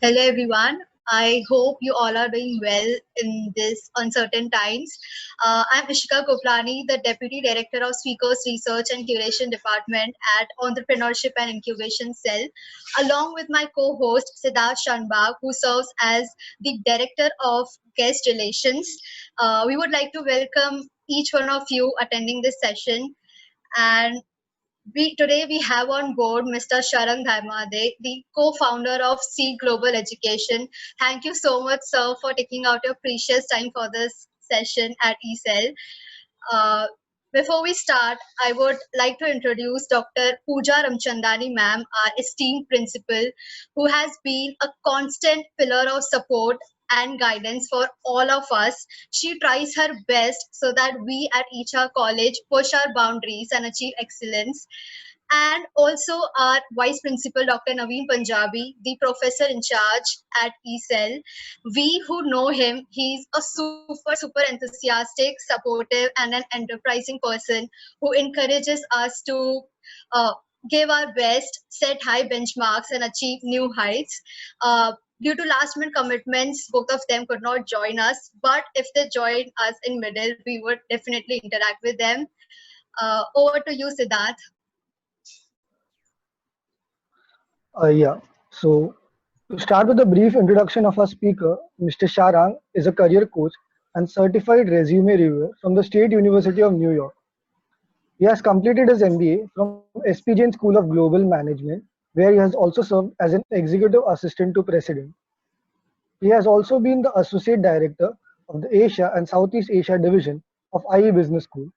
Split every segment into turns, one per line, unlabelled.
Hello, everyone. I hope you all are doing well in this uncertain times. I'm Ishika Koplani, the Deputy Director of Speakers Research and Curation Department at Entrepreneurship and Incubation Cell, along with my co-host Siddharth Shanbag, who serves as the Director of Guest Relations. We would like to welcome each one of you attending this session. And today we have on board Mr. Sharang Dharmade, the co-founder of C Global Education. Thank you so much, sir, for taking out your precious time for this session at ECEL. Uh, Before we start, I would like to introduce Dr. Pooja Ramchandani ma'am, our esteemed principal, who has been a constant pillar of support and guidance for all of us. She tries her best so that we at Isha College push our boundaries and achieve excellence. And also our Vice Principal, Dr. Naveen Punjabi, the professor in charge at ECEL. We who know him, he's a super enthusiastic, supportive, and an enterprising person who encourages us to uh, give our best, set high benchmarks, and achieve new heights. Due to last minute commitments, both of them could not join us, but if they join us in middle, we would definitely interact with them. Over to you, Siddharth.
Yeah. So to start with a brief introduction of our speaker, Mr. Sharang is a career coach and certified resume reviewer from the State University of New York. He has completed his MBA from SPJN School of Global Management, where he has also served as an executive assistant to president. He has also been the associate director of the Asia and Southeast Asia division of IE Business School.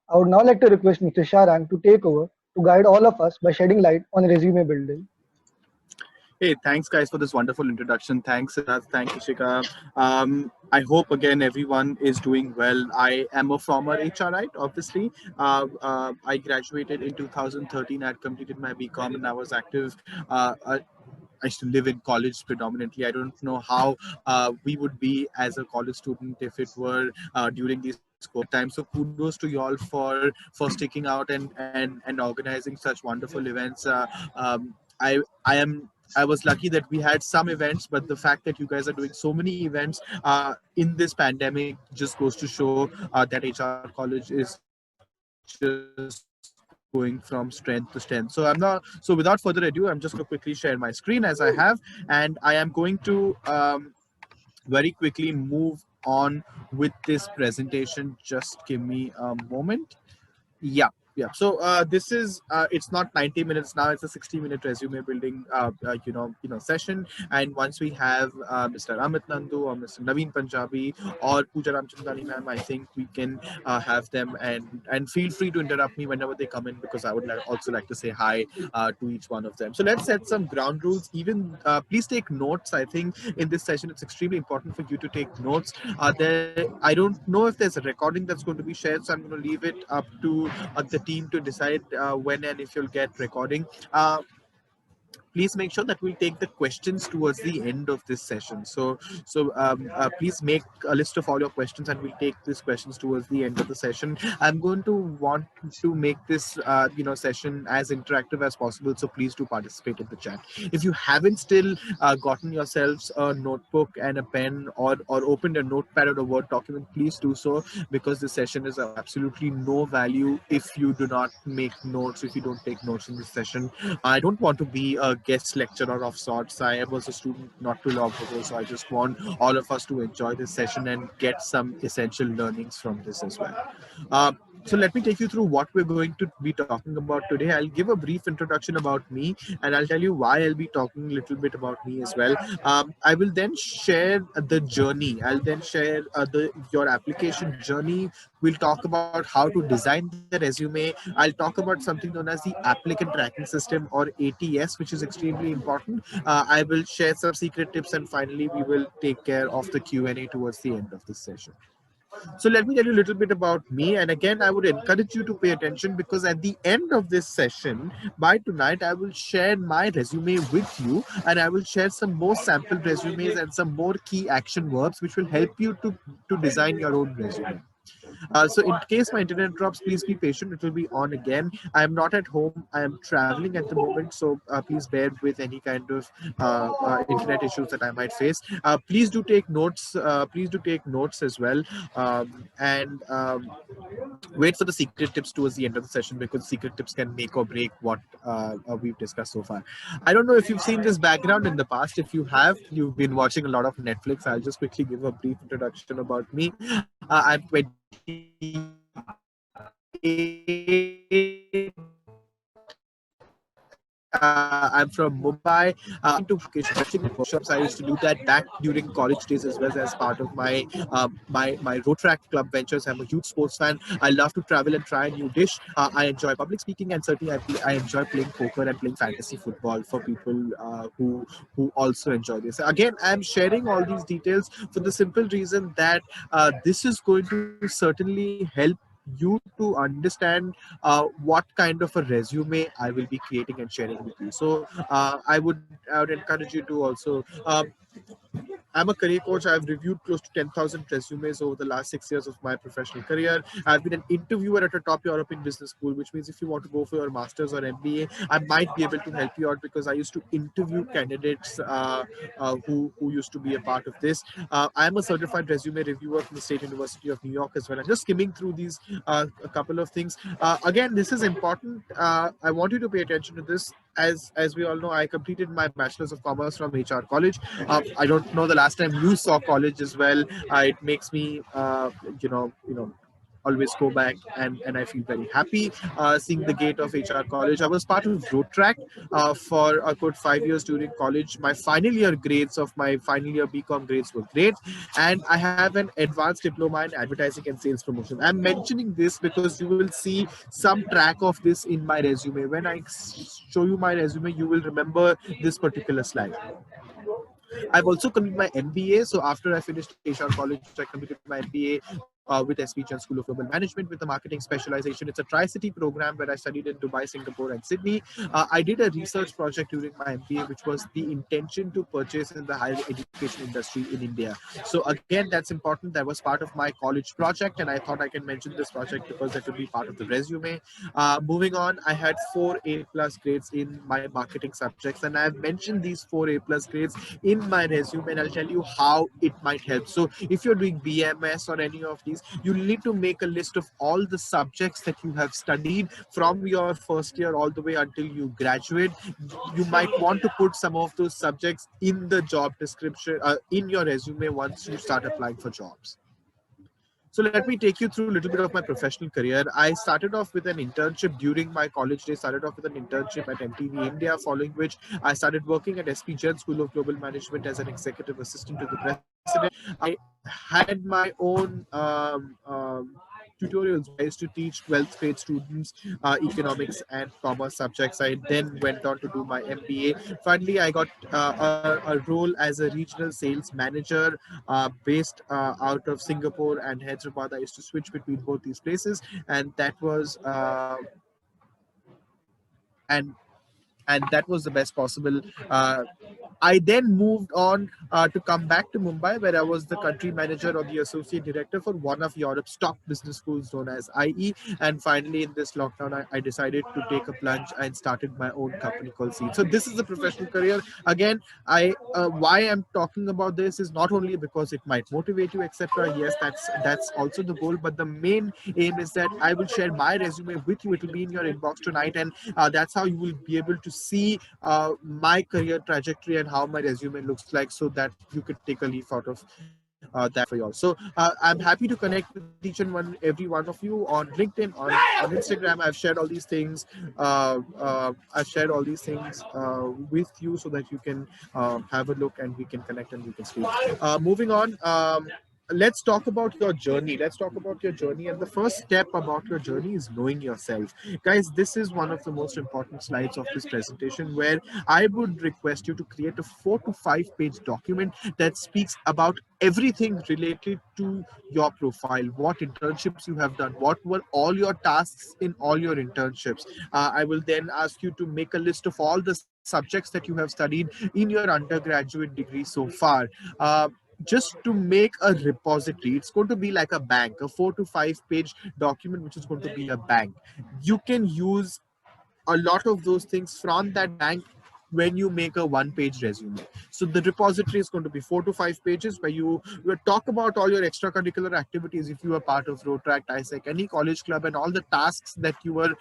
I would now like to request Mr. Sharang to take over to guide all of us by shedding light on resume building.
Hey, thanks guys for this wonderful introduction. Thanks, Siddharth. Thank you, Shika. I hope again everyone is doing well. I am a former HRite, obviously. I graduated in 2013. I had completed my BCom and I was active. I used to live in college predominantly. I don't know how we would be as a college student if it were during these COVID times. So kudos to you all for sticking out and organizing such wonderful events. I am I was lucky that we had some events, but the fact that you guys are doing so many events in this pandemic just goes to show that HR College is just going from strength to strength. So without further ado, I'm just going to quickly share my screen as I have, and I am going to very quickly move on with this presentation. Just give me a moment. Yeah. So this is it's not 90 minutes now, it's a 60-minute resume building session. And once we have Mr. Amit Nandu or Mr. Naveen Punjabi or Pooja Ramchandani ma'am, I think we can have them, and feel free to interrupt me whenever they come in, because I would also like to say hi to each one of them. So let's set some ground rules. Even please take notes. I think in this session it's extremely important for you to take notes. I don't know if there's a recording that's going to be shared, so I'm going to leave it up to the team to decide when and if you'll get recording. Please make sure that we'll take the questions towards the end of this session. So please make a list of all your questions, and we'll take these questions towards the end of the session. I'm going to want to make this session as interactive as possible, so please do participate in the chat. If you haven't still gotten yourselves a notebook and a pen, or opened a notepad or a Word document, please do so, because this session is of absolutely no value if you do not make notes, if you don't take notes in this session. I don't want to be a guest lecturer of sorts. I was a student not too long ago, so I just want all of us to enjoy this session and get some essential learnings from this as well. So let me take you through what we're going to be talking about today. I'll give a brief introduction about me, and I'll tell you why I'll be talking a little bit about me as well. I will then share the journey. I'll then share your application journey. We'll talk about how to design the resume. I'll talk about something known as the applicant tracking system, or ATS, which is extremely important. I will share some secret tips, and finally we will take care of the Q&A towards the end of this session. So let me tell you a little bit about me. And again, I would encourage you to pay attention, because at the end of this session, by tonight, I will share my resume with you, and I will share some more sample resumes and some more key action verbs which will help you to design your own resume. So in case my internet drops, please be patient. It will be on again. I am not at home. I am traveling at the moment, so please bear with any kind of internet issues that I might face. Please do take notes. Please do take notes as well, and wait for the secret tips towards the end of the session, because secret tips can make or break what we've discussed so far. I don't know if you've seen this background in the past. If you have, you've been watching a lot of Netflix. I'll just quickly give a brief introduction about me. I'm 28. I'm from Mumbai. Into vacation workshops. I used to do that back during college days as well as part of my my road track club ventures. I'm a huge sports fan. I love to travel and try a new dish. I enjoy public speaking, and certainly I enjoy playing poker and playing fantasy football for people who also enjoy this. Again, I'm sharing all these details for the simple reason that this is going to certainly help you to understand what kind of a resume I will be creating and sharing with you. So I would encourage you to also. I'm a career coach. I've reviewed close to 10,000 resumes over the last 6 years of my professional career. I've been an interviewer at a top European business school, which means if you want to go for your master's or MBA, I might be able to help you out, because I used to interview candidates who used to be a part of this. I'm a certified resume reviewer from the State University of New York as well. I'm just skimming through these a couple of things. Again, this is important. I want you to pay attention to this. As we all know, I completed my Bachelor's of Commerce from HR College. I don't know the last time you saw college as well. It makes me, always go back, and I feel very happy seeing the gate of HR College. I was part of Road Track for a good 5 years during college. My final year grades of my final year BCom grades were great, and I have an advanced diploma in advertising and sales promotion. I'm mentioning this because you will see some track of this in my resume. When I show you my resume, you will remember this particular slide. I've also completed my MBA. So after I finished HR College, I completed my MBA with SPGen School of Global Management with a marketing specialization. It's a Tri-City program where I studied in Dubai, Singapore, and Sydney. I did a research project during my MBA, which was the intention to purchase in the higher education industry in India. So again, that's important. That was part of my college project, and I thought I can mention this project because that would be part of the resume. Moving on, I had 4 A+ grades in my marketing subjects, and I've mentioned these 4 A+ grades in my resume, and I'll tell you how it might help. So if you're doing BMS or any of these, you need to make a list of all the subjects that you have studied from your first year all the way until you graduate. You might want to put some of those subjects in the job description, in your resume once you start applying for jobs. So let me take you through a little bit of my professional career. I started off with an internship during my college days, started off with an internship at MTV India, following which I started working at SPGen School of Global Management as an executive assistant to the president. I had my own tutorials. I used to teach 12th grade students economics and commerce subjects. I then went on to do my MBA. Finally, I got a role as a regional sales manager based out of Singapore and Hyderabad. I used to switch between both these places, and that was and that was the best possible. I then moved on to come back to Mumbai, where I was the country manager or the associate director for one of Europe's top business schools known as IE. And finally, in this lockdown, I decided to take a plunge and started my own company called Seed. So this is a professional career. Again, why I'm talking about this is not only because it might motivate you, etc. Yes, that's also the goal. But the main aim is that I will share my resume with you. It will be in your inbox tonight, and that's how you will be able to see my career trajectory and how my resume looks like, so that you could take a leaf out of that for you. So I'm happy to connect with each and every one of you on LinkedIn, on Instagram. I've shared all these things. With you so that you can have a look and we can connect and we can speak. Moving on. Let's talk about your journey. And the first step about your journey is knowing yourself. Guys, this is one of the most important slides of this presentation, where I would request you to create a 4 to 5 page document that speaks about everything related to your profile, what internships you have done, what were all your tasks in all your internships. I will then ask you to make a list of all the subjects that you have studied in your undergraduate degree so far. just to make a repository. It's going to be like a bank, a 4 to 5 page document, which is going to be a bank. You can use a lot of those things from that bank when you make a 1 page resume. So the repository is going to be 4 to 5 pages where you talk about all your extracurricular activities. If you are part of Rotaract, ISEC, any college club, and all the tasks that you were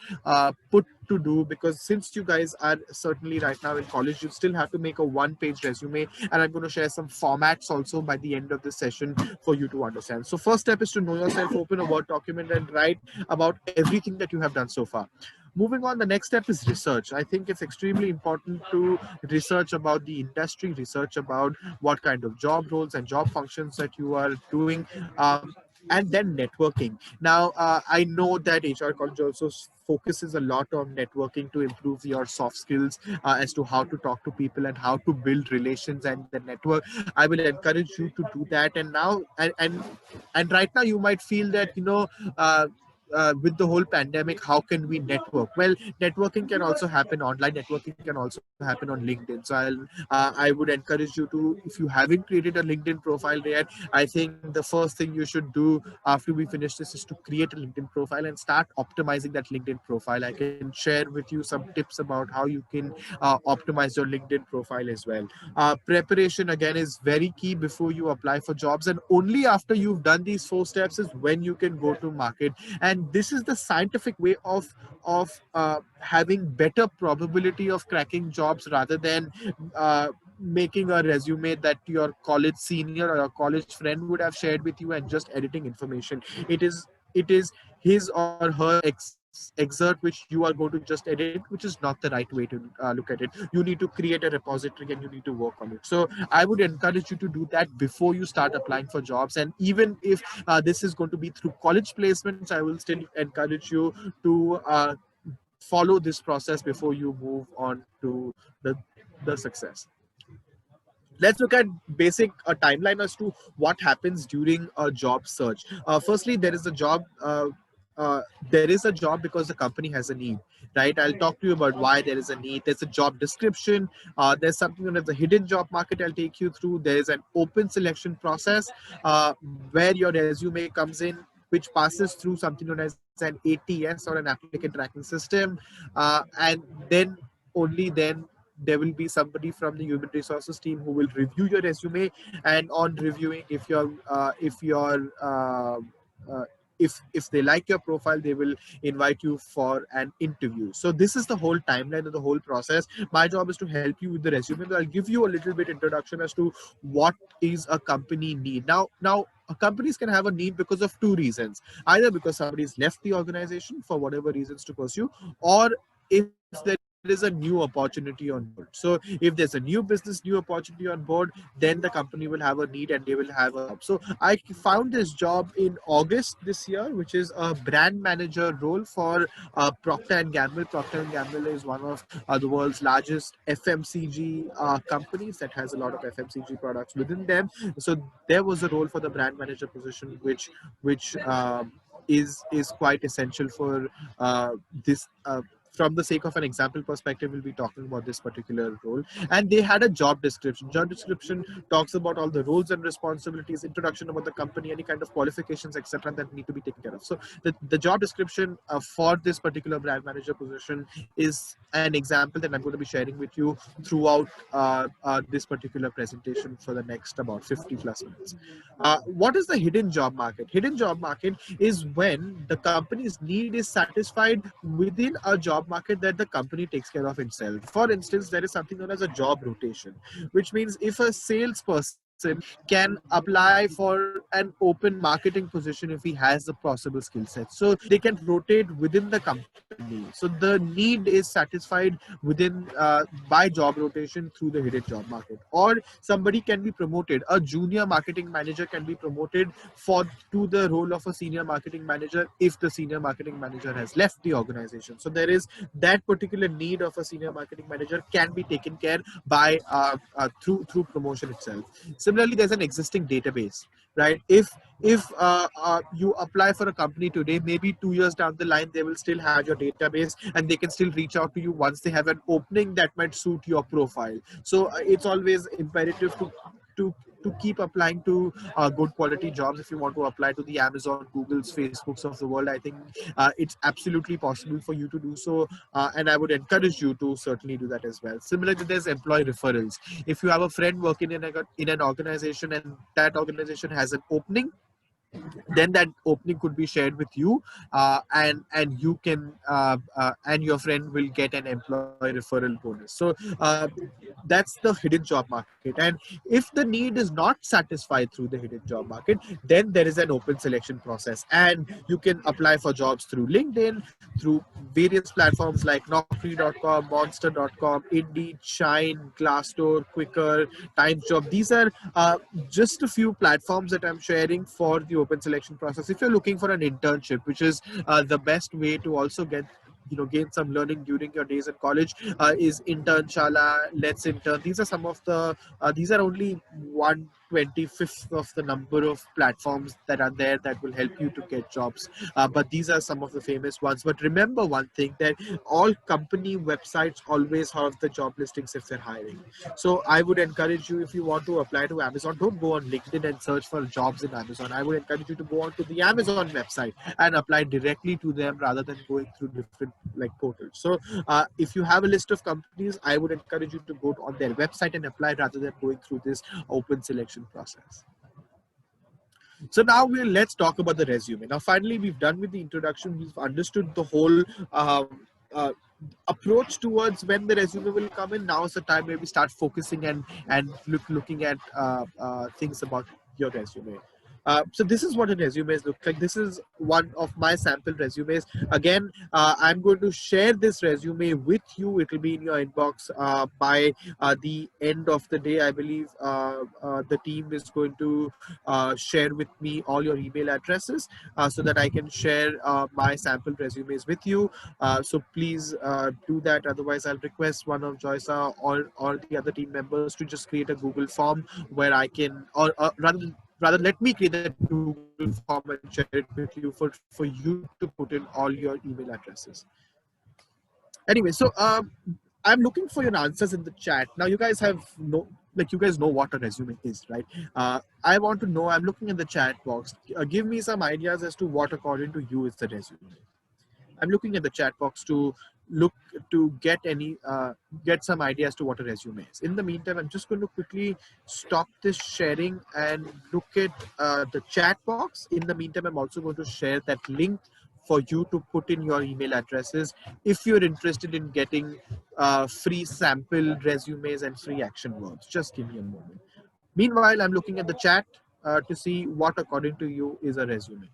put to do, because since you guys are certainly right now in college, you still have to make a 1 page resume, and I'm going to share some formats also by the end of this session for you to understand. So first step is to know yourself, open a Word document and write about everything that you have done so far. Moving on, the next step is research. I think it's extremely important to research about the industry, research about what kind of job roles and job functions that you are doing, and then networking. Now, I know that HR College also focuses a lot on networking to improve your soft skills as to how to talk to people and how to build relations and the network. I will encourage you to do that. And now, and right now, you might feel that Uh, with the whole pandemic, how can we network? Well, networking can also happen online. Networking can also happen on LinkedIn. So I would encourage you to, if you haven't created a LinkedIn profile yet, I think the first thing you should do after we finish this is to create a LinkedIn profile and start optimizing that LinkedIn profile. I can share with you some tips about how you can optimize your LinkedIn profile as well. Preparation again is very key before you apply for jobs, and only after you've done these 4 steps is when you can go to market. And this is the scientific way of having better probability of cracking jobs, rather than making a resume that your college senior or your college friend would have shared with you and just editing information. It is his or her excerpt which you are going to just edit, which is not the right way to look at it. You need to create a repository and you need to work on it. So I would encourage you to do that before you start applying for jobs. And even if this is going to be through college placements, I will still encourage you to follow this process before you move on to the success. Let's look at basic timeline as to what happens during a job search. Firstly, uh, there is a job because the company has a need, right? I'll talk to you about why there is a need. There's a job description. There's something known as the hidden job market. I'll take you through. There is an open selection process where your resume comes in, which passes through something known as an ATS, or an applicant tracking system, and then only then there will be somebody from the human resources team who will review your resume. And on reviewing, uh, if they like your profile, they will invite you for an interview. So this is the whole timeline of the whole process. My job is to help you with the resume, but I'll give you a little bit introduction as to what is a company need. Now companies can have a need because of two reasons: either because somebody's left the organization for whatever reasons to pursue, or if there is a new opportunity on board. So if there's a new business, new opportunity on board, then the company will have a need and they will have a job. So I found this job in August this year, which is a brand manager role for Procter and Gamble. Procter and Gamble is one of the world's largest FMCG companies that has a lot of FMCG products within them. So there was a role for the brand manager position, which is quite essential for this. From the sake of an example perspective, we'll be talking about this particular role. And they had a job description. Job description talks about all the roles and responsibilities, introduction about the company, any kind of qualifications, etc., that need to be taken care of. So the job description for this particular brand manager position is an example that I'm going to be sharing with you throughout this particular presentation for the next about 50 plus minutes. What is the hidden job market? Hidden job market is when the company's need is satisfied within a job market that the company takes care of itself. For instance, there is something known as a job rotation, which means if a salesperson can apply for an open marketing position if he has the possible skill set, so they can rotate within the company. So the need is satisfied within by job rotation through the hidden job market. Or somebody can be promoted. A junior marketing manager can be promoted to the role of a senior marketing manager if the senior marketing manager has left the organization. So there is that particular need of a senior marketing manager can be taken care by through promotion itself. Similarly, there's an existing database, right? If you apply for a company today, maybe 2 years down the line, they will still have your database and they can still reach out to you once they have an opening that might suit your profile. So it's always imperative to to keep applying to good quality jobs. If you want to apply to the Amazon, Googles, Facebooks of the world, I think it's absolutely possible for you to do so, and I would encourage you to certainly do that as well. Similarly, there's employee referrals. If you have a friend working in an organization and that organization has an opening, then that opening could be shared with you, and you can and your friend will get an employee referral bonus. So that's the hidden job market. And if the need is not satisfied through the hidden job market, then there is an open selection process, and you can apply for jobs through LinkedIn, through various platforms like Naukri.com, Monster.com, Indeed, Shine, Glassdoor, Quicker, Times Job. These are just a few platforms that I'm sharing for the open selection process. If you're looking for an internship, which is the best way to also get, gain some learning during your days in college, is Internshala, Let's Intern. These are some of the these are only 1/25th of the number of platforms that are there that will help you to get jobs, but these are some of the famous ones. But remember one thing, that all company websites always have the job listings if they're hiring. So I would encourage you, if you want to apply to Amazon, don't go on LinkedIn and search for jobs in Amazon. I would encourage you to go on to the Amazon website and apply directly to them rather than going through different portals. So if you have a list of companies, I would encourage you to go on their website and apply rather than going through this open selection process. So now let's talk about the resume. Now, finally, we've done with the introduction. We've understood the whole uh, approach towards when the resume will come in. Now is the time where we start focusing and looking at things about your resume. So this is what a resume looks like. This is one of my sample resumes. Again, I'm going to share this resume with you. It will be in your inbox by the end of the day. I believe the team is going to share with me all your email addresses so that I can share my sample resumes with you. So please do that. Otherwise, I'll request one of Joysa or the other team members to just create a Google form where I can, or rather let me create a Google form and share it with you for you to put in all your email addresses. Anyway, so I'm looking for your answers in the chat. Now, you guys have you guys know what a resume is, right? I want to know, I'm looking in the chat box. Give me some ideas as to what according to you is the resume. I'm looking at the chat box to get some ideas to what a resume is. In the meantime, I'm just going to quickly stop this sharing and look at the chat box. In the meantime, I'm also going to share that link for you to put in your email addresses if you're interested in getting free sample resumes and free action words. Just give me a moment. Meanwhile, I'm looking at the chat to see what according to you is a resume.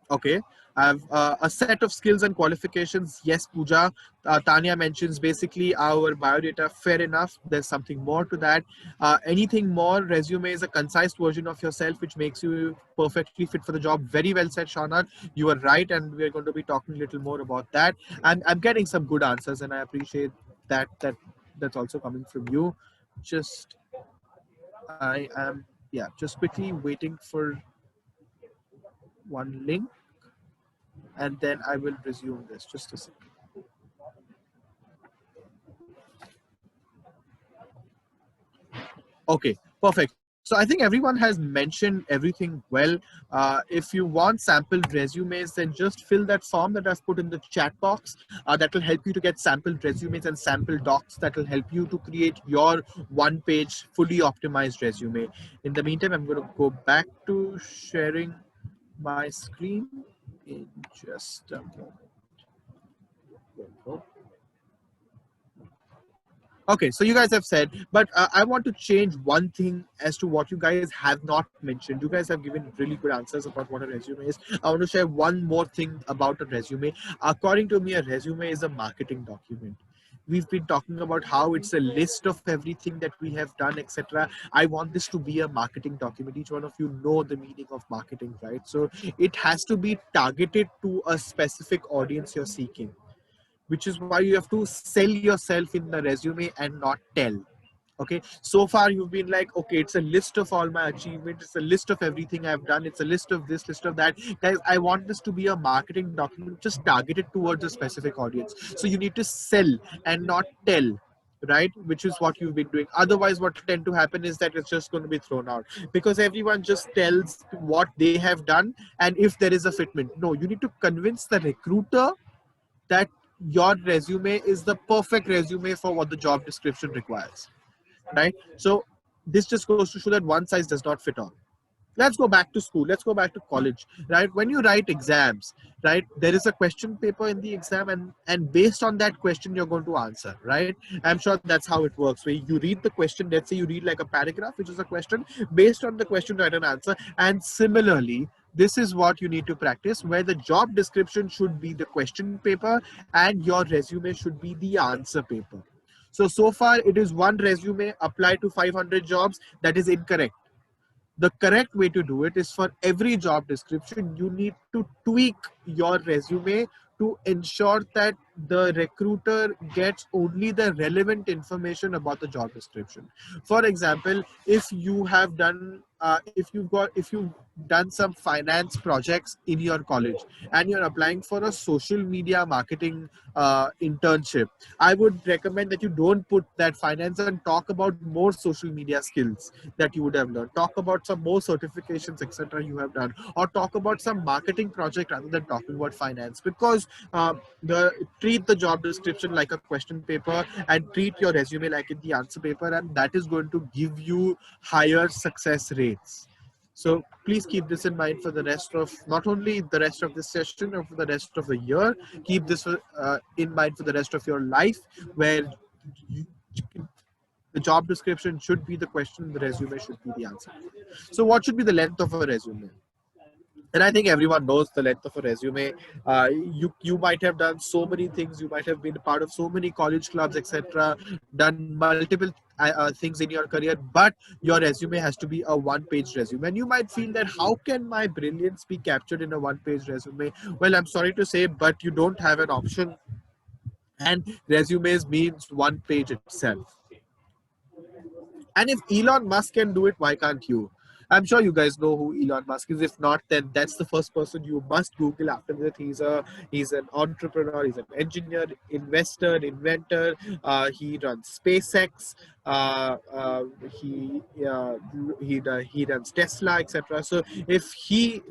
Okay, I have a set of skills and qualifications. Yes, Pooja. Tanya mentions basically our biodata. Fair enough. There's something more to that. Anything more? Resume is a concise version of yourself, which makes you perfectly fit for the job. Very well said, Shauna. You are right, and we're going to be talking a little more about that. And I'm getting some good answers, and I appreciate that. That's also coming from you. I am just quickly waiting for one link, and then I will resume this. Just a second. Okay, perfect. So I think everyone has mentioned everything well. If you want sample resumes, then just fill that form that I've put in the chat box. That will help you to get sample resumes and sample docs that will help you to create your one-page fully optimized resume. In the meantime, I'm going to go back to sharing my screen in just a moment. Okay, so you guys have said, but I want to change one thing as to what you guys have not mentioned. You guys have given really good answers about what a resume is. I want to share one more thing about a resume. According to me, a resume is a marketing document. We've been talking about how it's a list of everything that we have done, etc. I want this to be a marketing document. Each one of you know the meaning of marketing, right? So it has to be targeted to a specific audience you're seeking, which is why you have to sell yourself in the resume and not tell. Okay, so far you've been like, okay, it's a list of all my achievements, it's a list of everything I've done, it's a list of this, list of that. Guys, I want this to be a marketing document just targeted towards a specific audience. So you need to sell and not tell, right? Which is what you've been doing. Otherwise, what tend to happen is that it's just going to be thrown out, because everyone just tells what they have done and if there is a fitment. No, you need to convince the recruiter that your resume is the perfect resume for what the job description requires, right? So this just goes to show that one size does not fit all. Let's go back to school, let's go back to college, right? When you write exams, right, there is a question paper in the exam, and based on that question you're going to answer, right? I'm sure that's how it works, where you read the question, let's say you read like a paragraph which is a question, based on the question write an answer. And similarly, this is what you need to practice, where the job description should be the question paper and your resume should be the answer paper. So far it is one resume applied to 500 jobs. That is incorrect. The correct way to do it is, for every job description you need to tweak your resume to ensure that the recruiter gets only the relevant information about the job description. For example, if you have done if you've done some finance projects in your college and you're applying for a social media marketing internship, I would recommend that you don't put that finance and talk about more social media skills that you would have learned. Talk about some more certifications, etc. you have done, or talk about some marketing project rather than talking about finance, because treat the job description like a question paper and treat your resume like the answer paper, and that is going to give you higher success rates. So please keep this in mind for the rest of, not only the rest of this session or for the rest of the year, keep this in mind for the rest of your life, where you, the job description should be the question, the resume should be the answer. So what should be the length of a resume? And I think everyone knows the length of a resume. You might have done so many things. You might have been a part of so many college clubs, etc. Done multiple things in your career, but your resume has to be a one-page resume. And you might feel that, how can my brilliance be captured in a one-page resume? Well, I'm sorry to say, but you don't have an option. And resumes means one page itself. And if Elon Musk can do it, why can't you? I'm sure you guys know who Elon Musk is. If not, then that's the first person you must Google after that. He's an entrepreneur, he's an engineer, investor, inventor. He runs SpaceX. He runs Tesla, etc. So if he,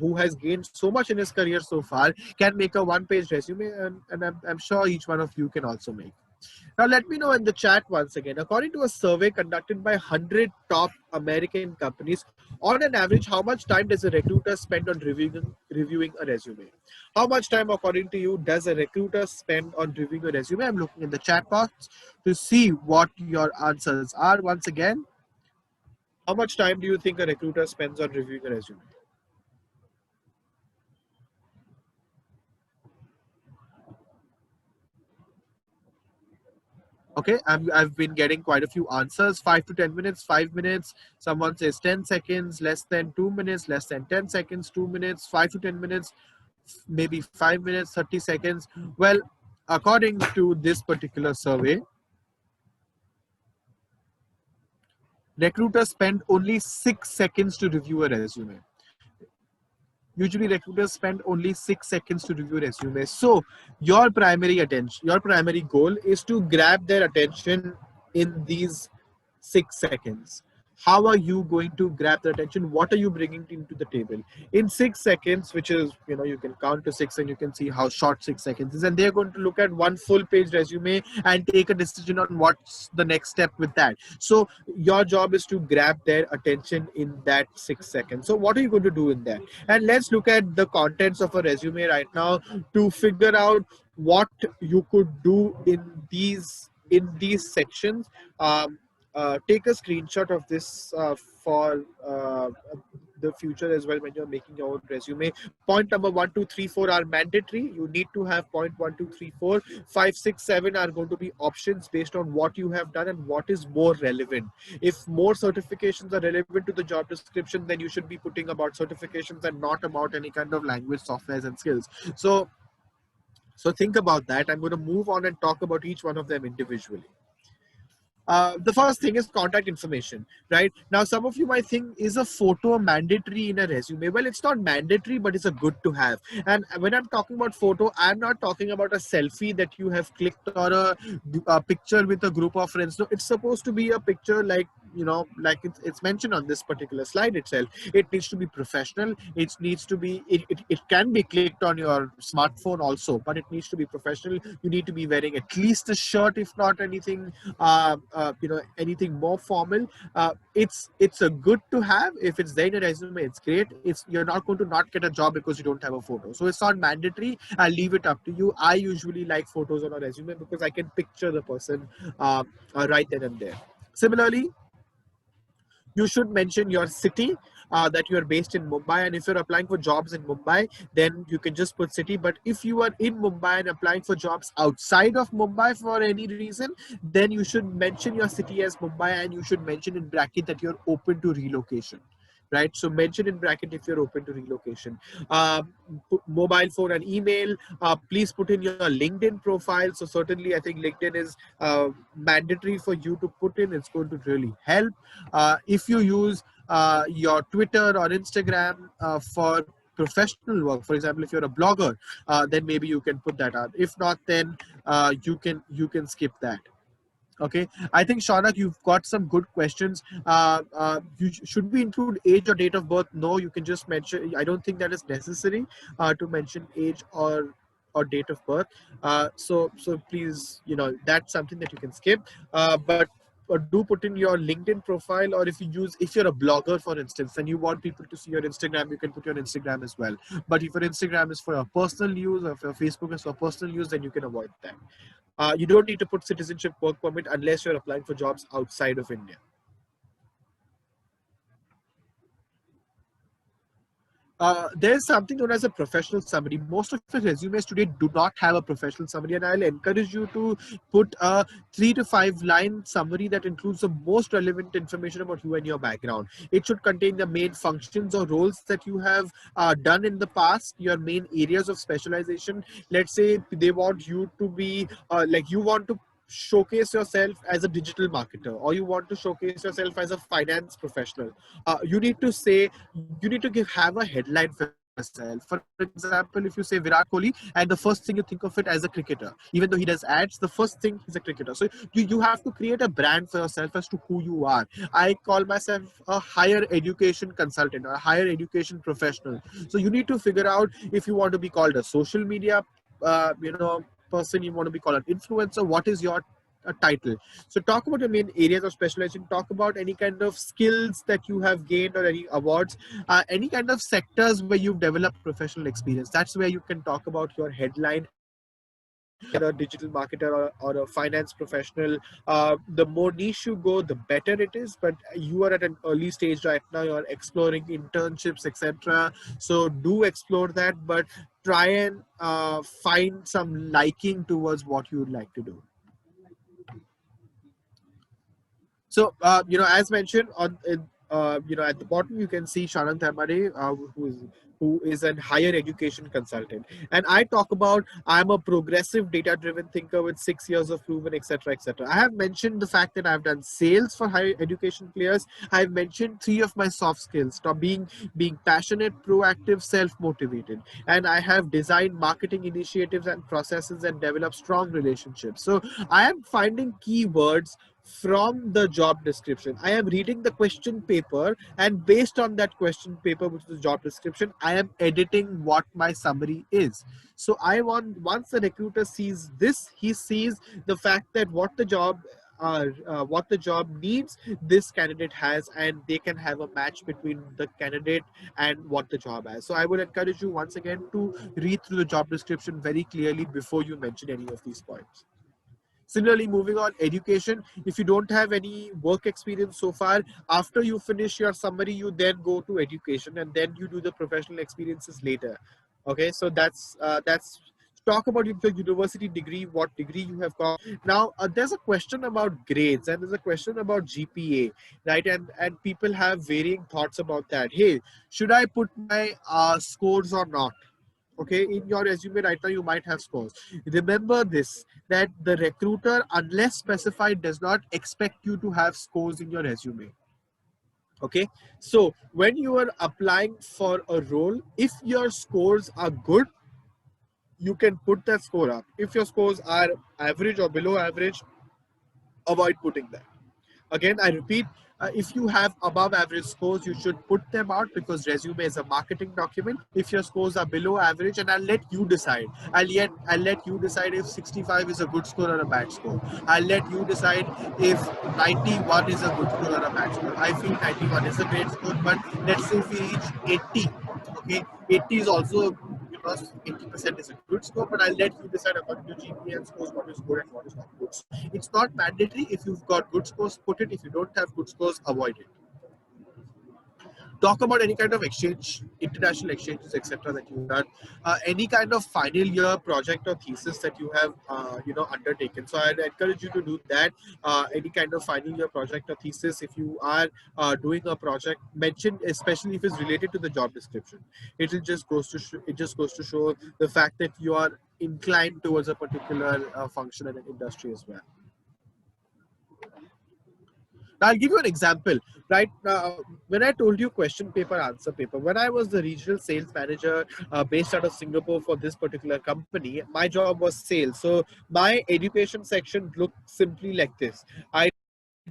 who has gained so much in his career so far, can make a one-page resume, and I'm sure each one of you can also make. Now, let me know in the chat once again. According to a survey conducted by 100 top American companies, on an average, how much time does a recruiter spend on reviewing a resume? How much time, according to you, does a recruiter spend on reviewing a resume? I'm looking in the chat box to see what your answers are. Once again, how much time do you think a recruiter spends on reviewing a resume? Okay, I've been getting quite a few answers. 5 to 10 minutes, 5 minutes. Someone says 10 seconds, less than 2 minutes, less than 10 seconds, 2 minutes, 5 to 10 minutes, maybe 5 minutes, 30 seconds. Well, according to this particular survey, recruiters spend only 6 seconds to review a resume. Usually recruiters spend only 6 seconds to review resumes. So your primary goal is to grab their attention in these 6 seconds. How are you going to grab their attention? What are you bringing into the table in 6 seconds, which is, you can count to 6 and you can see how short 6 seconds is, and they're going to look at one full page resume and take a decision on what's the next step with that. So your job is to grab their attention in that 6 seconds. So what are you going to do in that? And let's look at the contents of a resume right now to figure out what you could do in these sections. Take a screenshot of this for the future as well when you're making your own resume. Point number 1, 2, 3, 4 are mandatory. You need to have point 1, 2, 3, 4. 5, 6, 7 are going to be options based on what you have done and what is more relevant. If more certifications are relevant to the job description, then you should be putting about certifications and not about any kind of language, softwares, and skills. So think about that. I'm going to move on and talk about each one of them individually. The first thing is contact information, right? Now, some of you might think, is a photo mandatory in a resume? Well, it's not mandatory, but it's a good to have. And when I'm talking about photo, I'm not talking about a selfie that you have clicked or a picture with a group of friends. No, it's supposed to be a picture like, like it's mentioned on this particular slide itself. It needs to be professional. It needs to be, it can be clicked on your smartphone also, but it needs to be professional. You need to be wearing at least a shirt, if not anything, anything more formal. It's a good to have. If it's there in a resume, it's great. You're not going to not get a job because you don't have a photo. So it's not mandatory. I'll leave it up to you. I usually like photos on a resume because I can picture the person right then and there. Similarly, you should mention your city, that you are based in Mumbai, and if you're applying for jobs in Mumbai, then you can just put city. But if you are in Mumbai and applying for jobs outside of Mumbai for any reason, then you should mention your city as Mumbai, and you should mention in bracket that you're open to relocation, right? So mention in bracket if you're open to relocation. Mobile phone and email, please put in your LinkedIn profile. So certainly I think LinkedIn is mandatory for you to put in. It's going to really help. If you use your Twitter or Instagram for professional work, for example, if you're a blogger, then maybe you can put that out. If not, then you can skip that. Okay, I think Shaunak, you've got some good questions. Should we include age or date of birth? No, you can just mention. I don't think that is necessary to mention age or date of birth. So please, that's something that you can skip. But do put in your LinkedIn profile, or if you're a blogger, for instance, and you want people to see your Instagram, you can put your Instagram as well. But if your Instagram is for your personal use, or if your Facebook is for personal use, then you can avoid that. You don't need to put citizenship work permit unless you're applying for jobs outside of India. There's something known as a professional summary. Most of your resumes today do not have a professional summary, and I'll encourage you to put a 3 to 5 line summary that includes the most relevant information about you and your background. It should contain the main functions or roles that you have done in the past, your main areas of specialization. Let's say they want you to be you want to showcase yourself as a digital marketer, or you want to showcase yourself as a finance professional. You need to have a headline for yourself. For example, if you say Virat Kohli, and the first thing you think of it as a cricketer, even though he does ads, the first thing he's a cricketer. So you have to create a brand for yourself as to who you are. I call myself a higher education consultant or a higher education professional. So you need to figure out if you want to be called a social media person, you want to be called an influencer, what is your title. So talk about your main areas of specialization, talk about any kind of skills that you have gained or any awards, any kind of sectors where you've developed professional experience. That's where you can talk about your headline. A digital marketer or a finance professional, the more niche you go, the better it is. But you are at an early stage right now, you're exploring internships, etc. So do explore that, but try and find some liking towards what you would like to do. So, as mentioned at the bottom, you can see Shanant Thamare, who is a higher education consultant. And I talk about, I'm a progressive data-driven thinker with 6 years of proven, etc., etc. I have mentioned the fact that I've done sales for higher education players. I've mentioned 3 of my soft skills: being passionate, proactive, self-motivated. And I have designed marketing initiatives and processes and developed strong relationships. So I am finding keywords from the job description. I am reading the question paper, and based on that question paper, which is the job description, I am editing what my summary is. So once the recruiter sees this, he sees the fact that what the job needs, this candidate has, and they can have a match between the candidate and what the job has. So I would encourage you once again to read through the job description very clearly before you mention any of these points. Similarly, moving on, education. If you don't have any work experience so far, after you finish your summary, you then go to education, and then you do the professional experiences later. Okay, so that's talk about your university degree, what degree you have got. Now, there's a question about grades, and there's a question about GPA, right? And people have varying thoughts about that. Hey, should I put my scores or not? Okay, in your resume right now, you might have scores. Remember this, that the recruiter, unless specified, does not expect you to have scores in your resume. Okay, so when you are applying for a role, if your scores are good, you can put that score up. If your scores are average or below average, avoid putting that. Again, I repeat, if you have above average scores, you should put them out, because resume is a marketing document. If your scores are below average, and I'll let you decide. I'll let you decide if 65 is a good score or a bad score. I'll let you decide if 91 is a good score or a bad score. I feel 91 is a great score, but let's say if we reach 80, okay, 80 is also, because 80% is a good score, but I'll let you decide according to GPA and scores what is good and what is not good. It's not mandatory. If you've got good scores, put it. If you don't have good scores, avoid it. Talk about any kind of exchange, international exchanges, etc. that you've done, any kind of final year project or thesis that you have, undertaken. So I'd encourage you to do that. Any kind of final year project or thesis, if you are doing a project, mention, especially if it's related to the job description. It just goes to show the fact that you are inclined towards a particular function and industry as well. Now, I'll give you an example. Right now, when I told you question paper, answer paper, when I was the regional sales manager based out of Singapore for this particular company, my job was sales. So my education section looked simply like this. I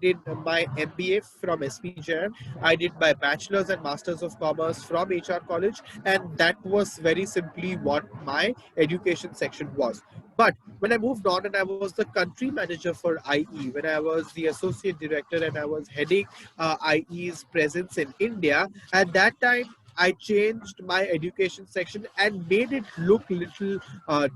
did my MBA from SP Jain. I did my bachelor's and master's of commerce from HR college, and that was very simply what my education section was. But when I moved on and I was the country manager for IE, when I was the associate director and I was heading IE's presence in India, at that time I changed my education section and made it look little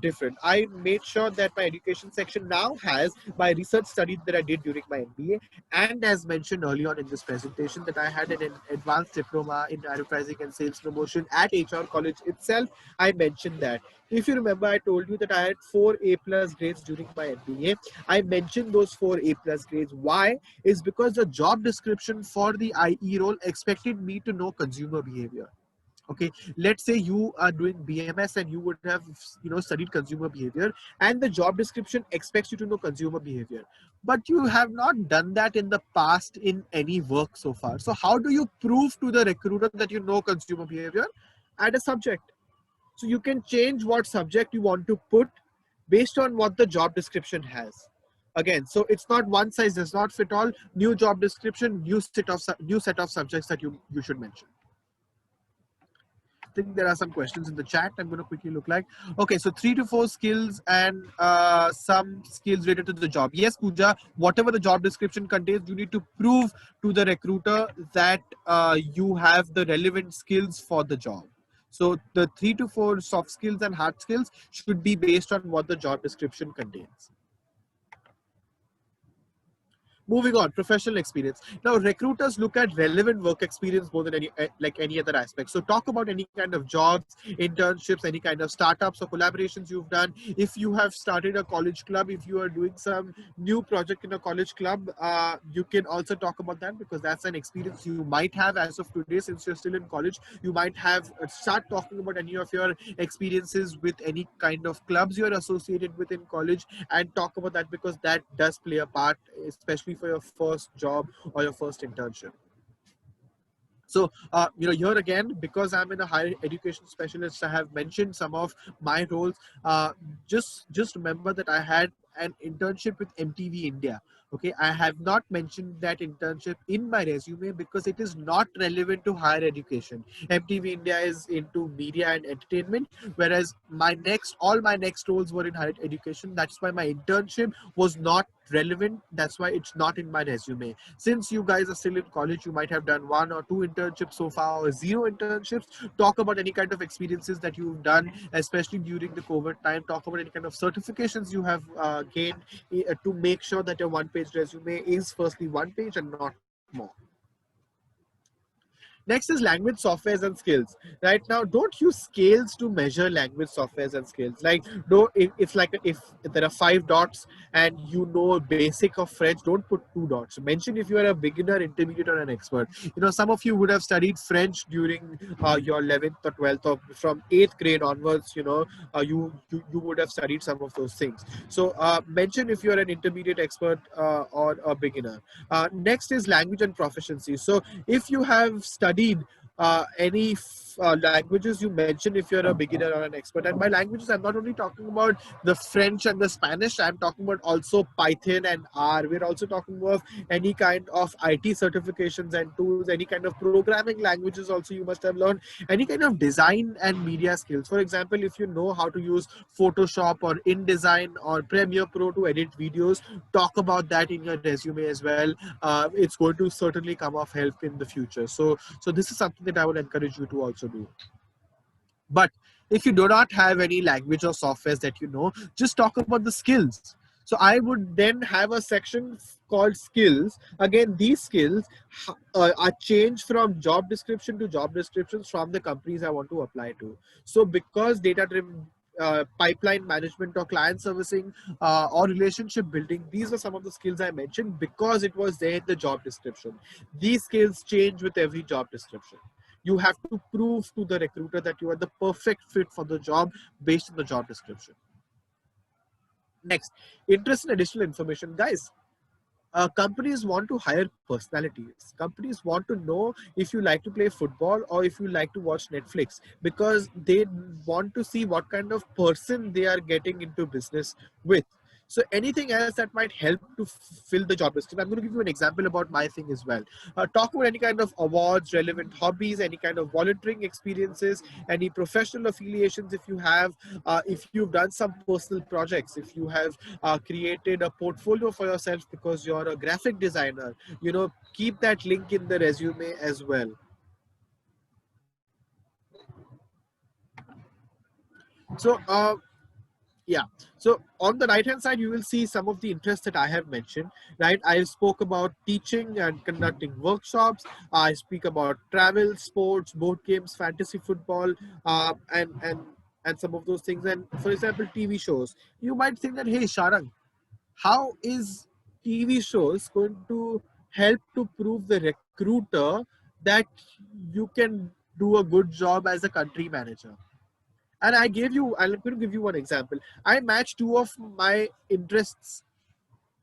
different. I made sure that my education section now has my research studies that I did during my MBA, and as mentioned earlier on in this presentation, that I had an advanced diploma in advertising and sales promotion at HR college itself. I mentioned that. If you remember, I told you that I had 4 A+ grades during my MBA. I mentioned those 4 A+ grades. Why? Is because the job description for the IE role expected me to know consumer behavior. Okay, let's say you are doing BMS and you would have studied consumer behavior, and the job description expects you to know consumer behavior, but you have not done that in the past in any work so far. So how do you prove to the recruiter that you know consumer behavior? Add a subject. So you can change what subject you want to put based on what the job description has. Again, so it's not one size does not fit all. New job description, new set of subjects that you should mention. I think there are some questions in the chat. I'm going to quickly look like. Okay, so 3 to 4 skills and some skills related to the job. Yes, Pooja, whatever the job description contains, you need to prove to the recruiter that you have the relevant skills for the job. So the 3 to 4 soft skills and hard skills should be based on what the job description contains. Moving on, professional experience. Now, recruiters look at relevant work experience more than any other aspect. So talk about any kind of jobs, internships, any kind of startups or collaborations you've done. If you have started a college club, if you are doing some new project in a college club, you can also talk about that, because that's an experience you might have as of today. Since you're still in college, you might have start talking about any of your experiences with any kind of clubs you're associated with in college, and talk about that, because that does play a part, especially for your first job or your first internship. So, here again, because I'm in a higher education specialist, I have mentioned some of my roles. Just remember that I had an internship with MTV India. Okay, I have not mentioned that internship in my resume because it is not relevant to higher education. MTV India is into media and entertainment, whereas all my next roles were in higher education. That's why my internship was not relevant. That's why it's not in my resume. Since you guys are still in college, you might have done 1 or 2 internships so far, or 0 internships. Talk about any kind of experiences that you've done, especially during the COVID time. Talk about any kind of certifications you have gained, to make sure that your one-page resume is firstly one page and not more. Next is language softwares and skills. Right now, don't use scales to measure language softwares and skills. Like, no, if like if there are 5 dots and you know basic of French, don't put 2 dots. Mention if you are a beginner, intermediate, or an expert. You know, some of you would have studied French during your 11th or 12th, or from 8th grade onwards. You know, you would have studied some of those things. So mention if you are an intermediate, expert, or a beginner. Next is language and proficiency. So if you have studied any languages, you mention if you're a beginner or an expert. And by languages, I'm not only talking about the French and the Spanish, I'm talking about also Python and R. We're also talking about any kind of IT certifications and tools, any kind of programming languages also you must have learned, any kind of design and media skills. For example, if you know how to use Photoshop or InDesign or Premiere Pro to edit videos, talk about that in your resume as well. It's going to certainly come of help in the future. So this is something that I would encourage you to also do. But if you do not have any language or softwares that you know, just talk about the skills. So I would then have a section called skills. Again, these skills are changed from job description to job descriptions from the companies I want to apply to. So because data-driven pipeline management or client servicing or relationship building, these are some of the skills I mentioned because it was there in the job description. These skills change with every job description. You have to prove to the recruiter that you are the perfect fit for the job based on the job description. Next, interest in additional information. Guys, companies want to hire personalities. Companies want to know if you like to play football or if you like to watch Netflix, because they want to see what kind of person they are getting into business with. So anything else that might help to fill the job description. I'm going to give you an example about my thing as well. Talk about any kind of awards, relevant hobbies, any kind of volunteering experiences, any professional affiliations if you have, if you've done some personal projects, if you have created a portfolio for yourself because you're a graphic designer, you know, keep that link in the resume as well. So yeah, so on the right hand side you will see some of the interests that I have mentioned, right? I spoke about teaching and conducting workshops. I speak about travel, sports, board games, fantasy football, and some of those things. And for example, TV shows, you might think that, hey Sharang, how is TV shows going to help to prove the recruiter that you can do a good job as a country manager? And I'm going to give you one example. I match two of my interests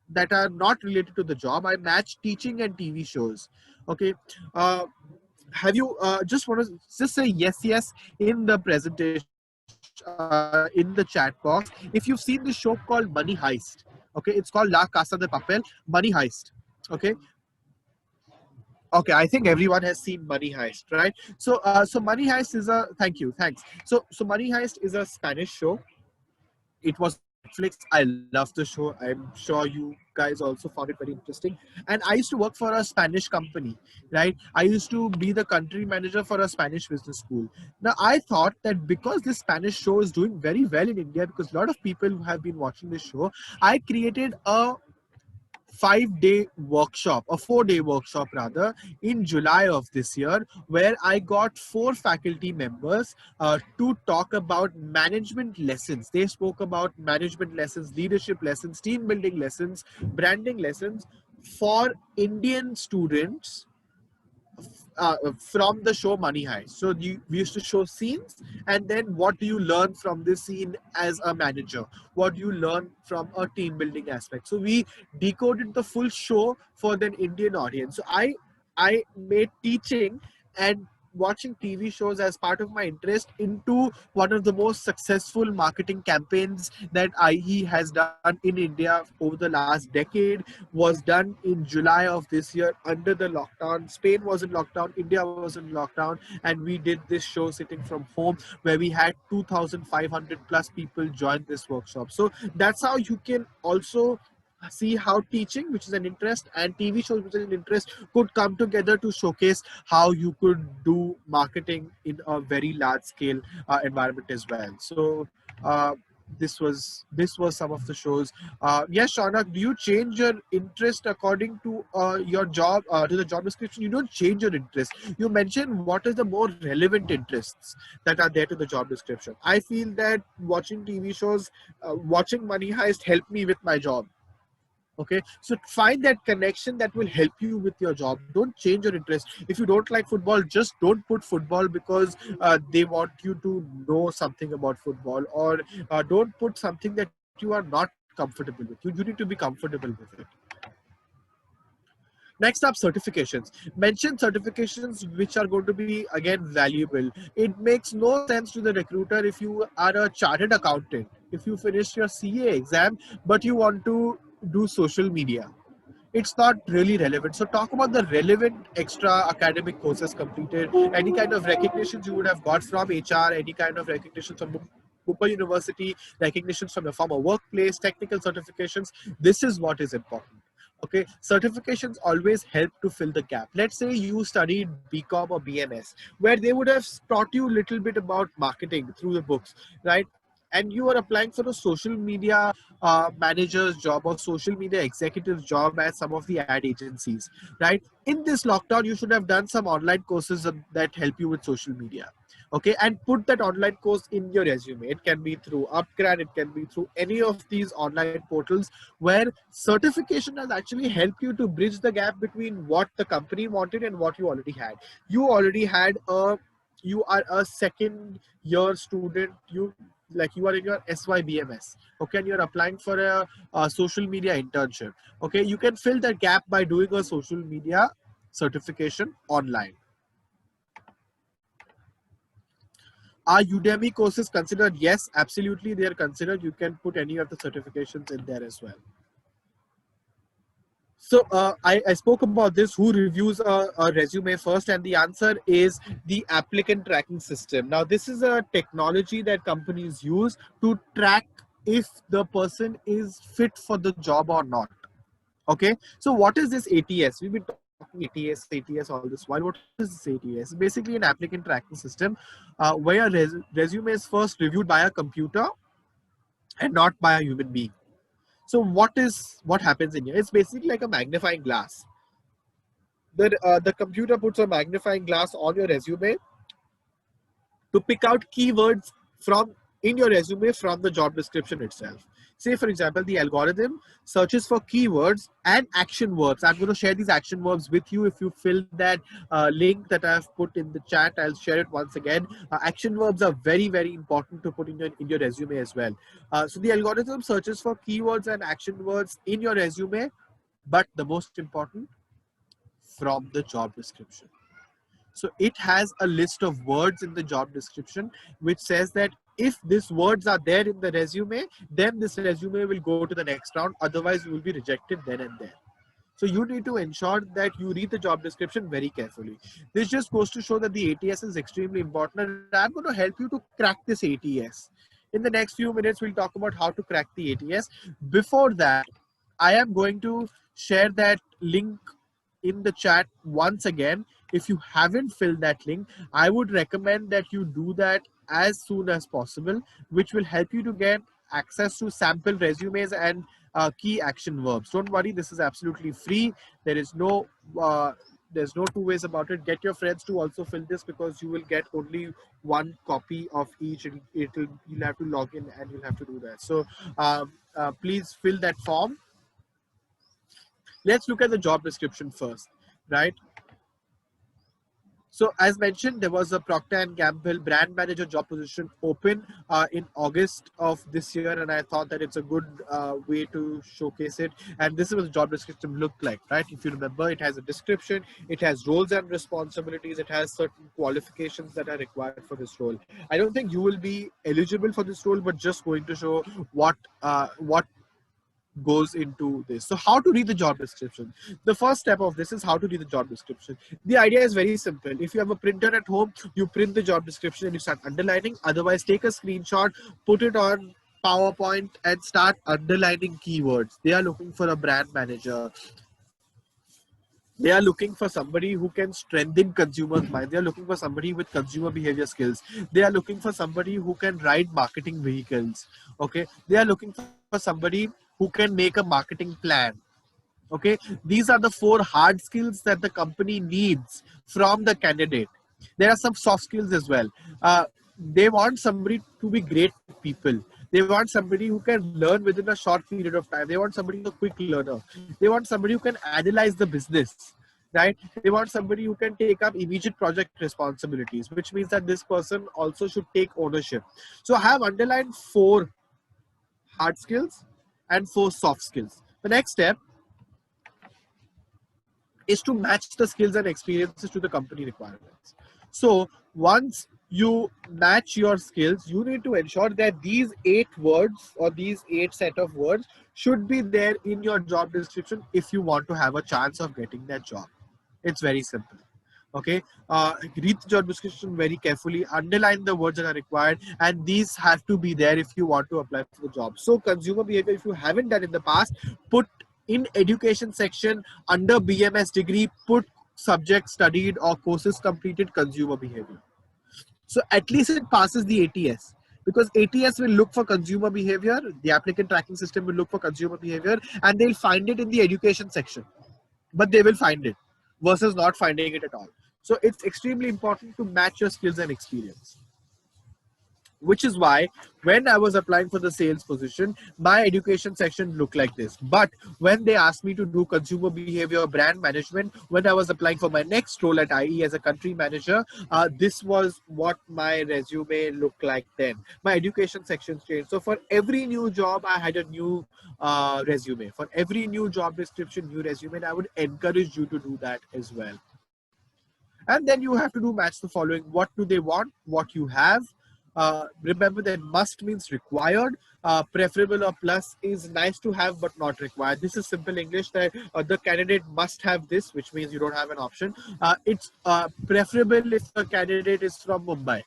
that are not related to the job. I match teaching and TV shows. Okay. Have you just want to just say yes in the presentation, in the chat box, if you've seen this show called Money Heist? Okay, it's called La Casa de Papel, Money Heist. Okay. Okay, I think everyone has seen Money Heist, right? So, so Money Heist is a thanks. So Money Heist is a Spanish show. It was Netflix. I love the show. I'm sure you guys also found it very interesting. And I used to work for a Spanish company, right? I used to be the country manager for a Spanish business school. Now, I thought that because this Spanish show is doing very well in India, because a lot of people who have been watching this show, I created a 5-day workshop, a 4-day workshop rather, in July of this year, where I got 4 faculty members to talk about management lessons. They spoke about management lessons, leadership lessons, team building lessons, branding lessons for Indian students from the show Money Heist. So we used to show scenes, and then what do you learn from this scene as a manager? What do you learn from a team building aspect? So we decoded the full show for the Indian audience. So I made teaching and watching TV shows as part of my interest into one of the most successful marketing campaigns that IE has done in India over the last decade. Was done in July of this year under the lockdown. Spain was in lockdown, India was in lockdown, and we did this show sitting from home, where we had 2,500 plus people join this workshop. So that's how you can also see how teaching, which is an interest, and TV shows, which is an interest, could come together to showcase how you could do marketing in a very large scale environment as well. So this was some of the shows. Yes, Shaunak, do you change your interest according to your job, to the job description? You don't change your interest. You mention what is the more relevant interests that are there to the job description. I feel that watching TV shows, watching Money Heist helped me with my job. Okay, so find that connection that will help you with your job. Don't change your interest. If you don't like football, just don't put football because they want you to know something about football, or don't put something that you are not comfortable with. You need to be comfortable with it. Next up, certifications. Mention certifications which are going to be again valuable. It makes no sense to the recruiter if you are a chartered accountant, if you finish your CA exam, but you want to do social media. It's not really relevant. So talk about the relevant extra academic courses completed, any kind of recognitions you would have got from HR, any kind of recognitions from Cooper University, recognitions from your former workplace, technical certifications. This is what is important. Okay, certifications always help to fill the gap. Let's say you studied BCom or BMS, where they would have taught you a little bit about marketing through the books, right? And you are applying for a social media manager's job or social media executive's job at some of the ad agencies, right? In this lockdown, you should have done some online courses that help you with social media. Okay, and put that online course in your resume. It can be through Upgrad, it can be through any of these online portals where certification has actually helped you to bridge the gap between what the company wanted and what you already had. You already had you are a second year student, you are in your SYBMS, okay, and you're applying for a social media internship. Okay, you can fill that gap by doing a social media certification online. Are Udemy courses considered? Yes, absolutely, they are considered. You can put any of the certifications in there as well. So I spoke about this, who reviews a resume first, and the answer is the applicant tracking system. Now, this is a technology that companies use to track if the person is fit for the job or not. Okay, so what is this ATS? We've been talking ATS all this while. What is this ATS? Basically an applicant tracking system where a resume is first reviewed by a computer and not by a human being. So what happens in here? It's basically like a magnifying glass. The computer puts a magnifying glass on your resume to pick out keywords from in your resume from the job description itself. Say, for example, the algorithm searches for keywords and action verbs. I'm going to share these action verbs with you. If you fill that link that I've put in the chat, I'll share it once again. Action verbs are very, very important to put in your resume as well. So the algorithm searches for keywords and action words in your resume, but the most important, from the job description. So it has a list of words in the job description which says that if these words are there in the resume, then this resume will go to the next round. Otherwise, you will be rejected then and there. So you need to ensure that you read the job description very carefully. This just goes to show that the ATS is extremely important, and I'm going to help you to crack this ATS. In the next few minutes, we'll talk about how to crack the ATS. Before that, I am going to share that link in the chat once again. If you haven't filled that link, I would recommend that you do that as soon as possible, which will help you to get access to sample resumes and key action verbs. Don't worry, this is absolutely free. There's no two ways about it. Get your friends to also fill this, because you will get only one copy of each. You'll have to log in and you'll have to do that. So please fill that form. Let's look at the job description first, right? So as mentioned, there was a Procter & Gamble brand manager job position open in August of this year, and I thought that it's a good way to showcase it. And this is what the job description looked like, right? If you remember, it has a description, it has roles and responsibilities, it has certain qualifications that are required for this role. I don't think you will be eligible for this role, but just going to show what goes into this. So how to read the job description? The first step of this is how to read the job description. The idea is very simple. If you have a printer at home, you print the job description and you start underlining. Otherwise, take a screenshot, put it on PowerPoint and start underlining keywords. They are looking for a brand manager. They are looking for somebody who can strengthen consumers' mind. They are looking for somebody with consumer behavior skills. They are looking for somebody who can ride marketing vehicles. Okay. They are looking for somebody who can make a marketing plan. Okay. These are the 4 hard skills that the company needs from the candidate. There are some soft skills as well. They want somebody to be great with people. They want somebody who can learn within a short period of time. They want somebody who's a quick learner. They want somebody who can analyze the business, right? They want somebody who can take up immediate project responsibilities, which means that this person also should take ownership. So I have underlined 4 hard skills and 4 soft skills. The next step is to match the skills and experiences to the company requirements. So once you match your skills, you need to ensure that these 8 words or these 8 set of words should be there in your job description if you want to have a chance of getting that job. It's very simple. Okay, read the job description very carefully, underline the words that are required, and these have to be there if you want to apply for the job. So consumer behavior, if you haven't done in the past, put in education section under BMS degree, put subject studied or courses completed consumer behavior. So at least it passes the ATS, because ATS will look for consumer behavior, the applicant tracking system will look for consumer behavior, and they'll find it in the education section, but they will find it versus not finding it at all. So it's extremely important to match your skills and experience, which is why when I was applying for the sales position, my education section looked like this. But when they asked me to do consumer behavior, brand management, when I was applying for my next role at IE as a country manager, this was what my resume looked like then. My education section changed. So for every new job, I had a new resume. For every new job description, new resume, and I would encourage you to do that as well. And then you have to do match the following. What do they want? What you have? Remember that must means required. Preferable or plus is nice to have but not required. This is simple English that the candidate must have this, which means you don't have an option. It's preferable if the candidate is from Mumbai.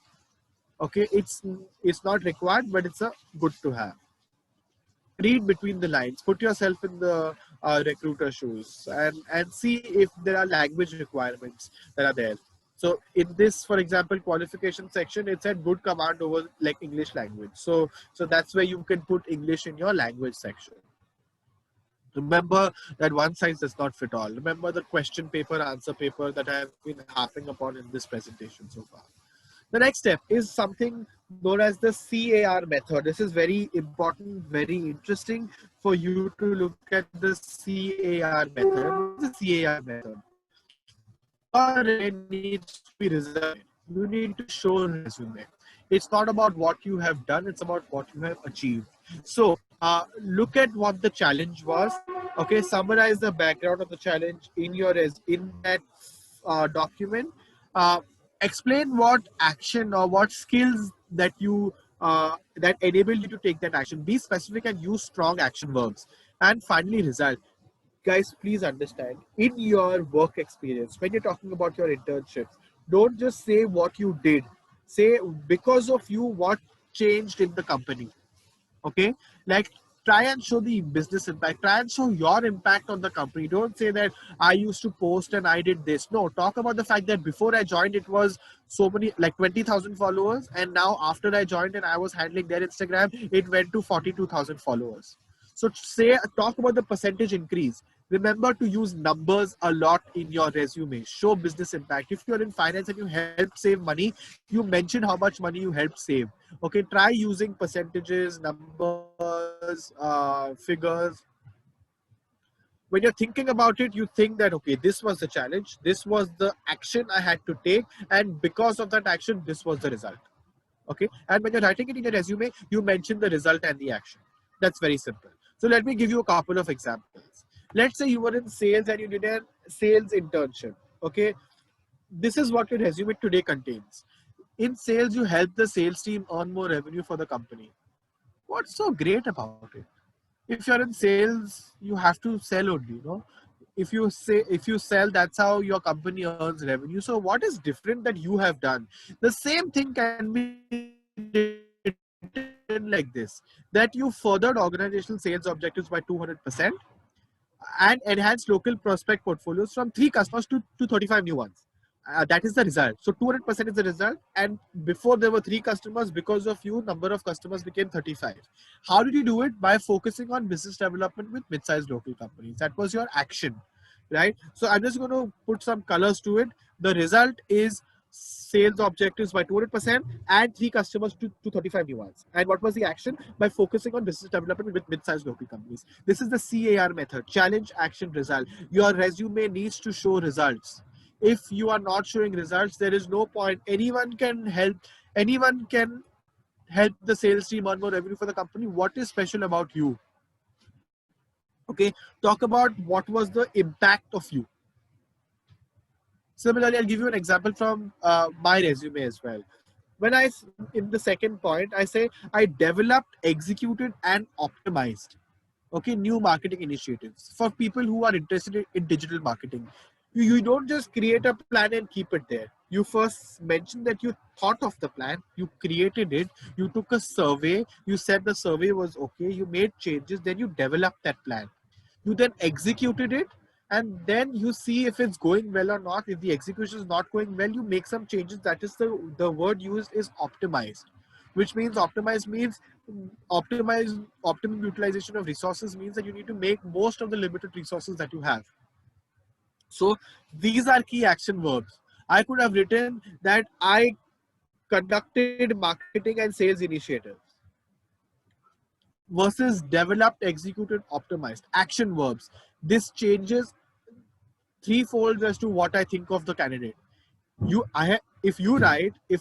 Okay, it's not required, but it's a good to have. Read between the lines, put yourself in the recruiter shoes, and see if there are language requirements that are there. So in this, for example, qualification section, it said good command over like English language. So that's where you can put English in your language section. Remember that one size does not fit all. Remember the question paper, answer paper that I have been harping upon in this presentation so far. The next step is something known as the CAR method. This is very important, very interesting for you to look at the CAR method. What is the CAR method? Your resume needs to be resumed. You need to show resume. It's not about what you have done, it's about what you have achieved. So look at what the challenge was. Okay, summarize the background of the challenge in your in that document. Explain what action or what skills that you that enable you to take that action. Be specific and use strong action verbs. And finally, result. Guys, please understand, in your work experience, when you're talking about your internships, don't just say what you did. Say because of you, what changed in the company. Okay, like try and show the business impact, try and show your impact on the company. Don't say that I used to post and I did this. No, talk about the fact that before I joined it was so many, like 20,000 followers, and now after I joined and I was handling their Instagram, it went to 42,000 followers. So talk about the percentage increase. Remember to use numbers a lot in your resume. Show business impact. If you're in finance and you help save money, you mention how much money you helped save. Okay, try using percentages, numbers, figures. When you're thinking about it, you think that, okay, this was the challenge, this was the action I had to take, and because of that action, this was the result. Okay, and when you're writing it in your resume, you mention the result and the action. That's very simple. So let me give you a couple of examples. Let's say you were in sales and you did a sales internship. Okay, this is what your resume today contains. In sales, you help the sales team earn more revenue for the company. What's so great about it? If you're in sales, you have to sell only, you know. If you sell, that's how your company earns revenue. So what is different that you have done? The same thing can be written like this, that you furthered organizational sales objectives by 200%. and enhance local prospect portfolios from 3 customers to 35 new ones. That is the result. So 200% is the result. And before there were 3 customers, because of you, number of customers became 35. How did you do it? By focusing on business development with mid-sized local companies. That was your action, right? So I'm just going to put some colors to it. The result is sales objectives by 200% and 3 customers to 35 new ones. And what was the action? By focusing on business development with mid-sized local companies. This is the CAR method: challenge, action, result. Your resume needs to show results. If you are not showing results, there is no point. Anyone can help the sales team earn more revenue for the company. What is special about you? Okay, talk about what was the impact of you. Similarly, I'll give you an example from my resume as well. When in the second point, I say I developed, executed, and optimized, okay, new marketing initiatives for people who are interested in digital marketing. You don't just create a plan and keep it there. You first mention that you thought of the plan, you created it, you took a survey, you said the survey was okay, you made changes, then you developed that plan. You then executed it, and then you see if it's going well or not. If the execution is not going well, you make some changes. That is the word used is optimized, which means optimum utilization of resources means that you need to make most of the limited resources that you have. So these are key action verbs. I could have written that I conducted marketing and sales initiatives versus developed, executed, optimized. Action verbs. This changes threefold as to what I think of the candidate. If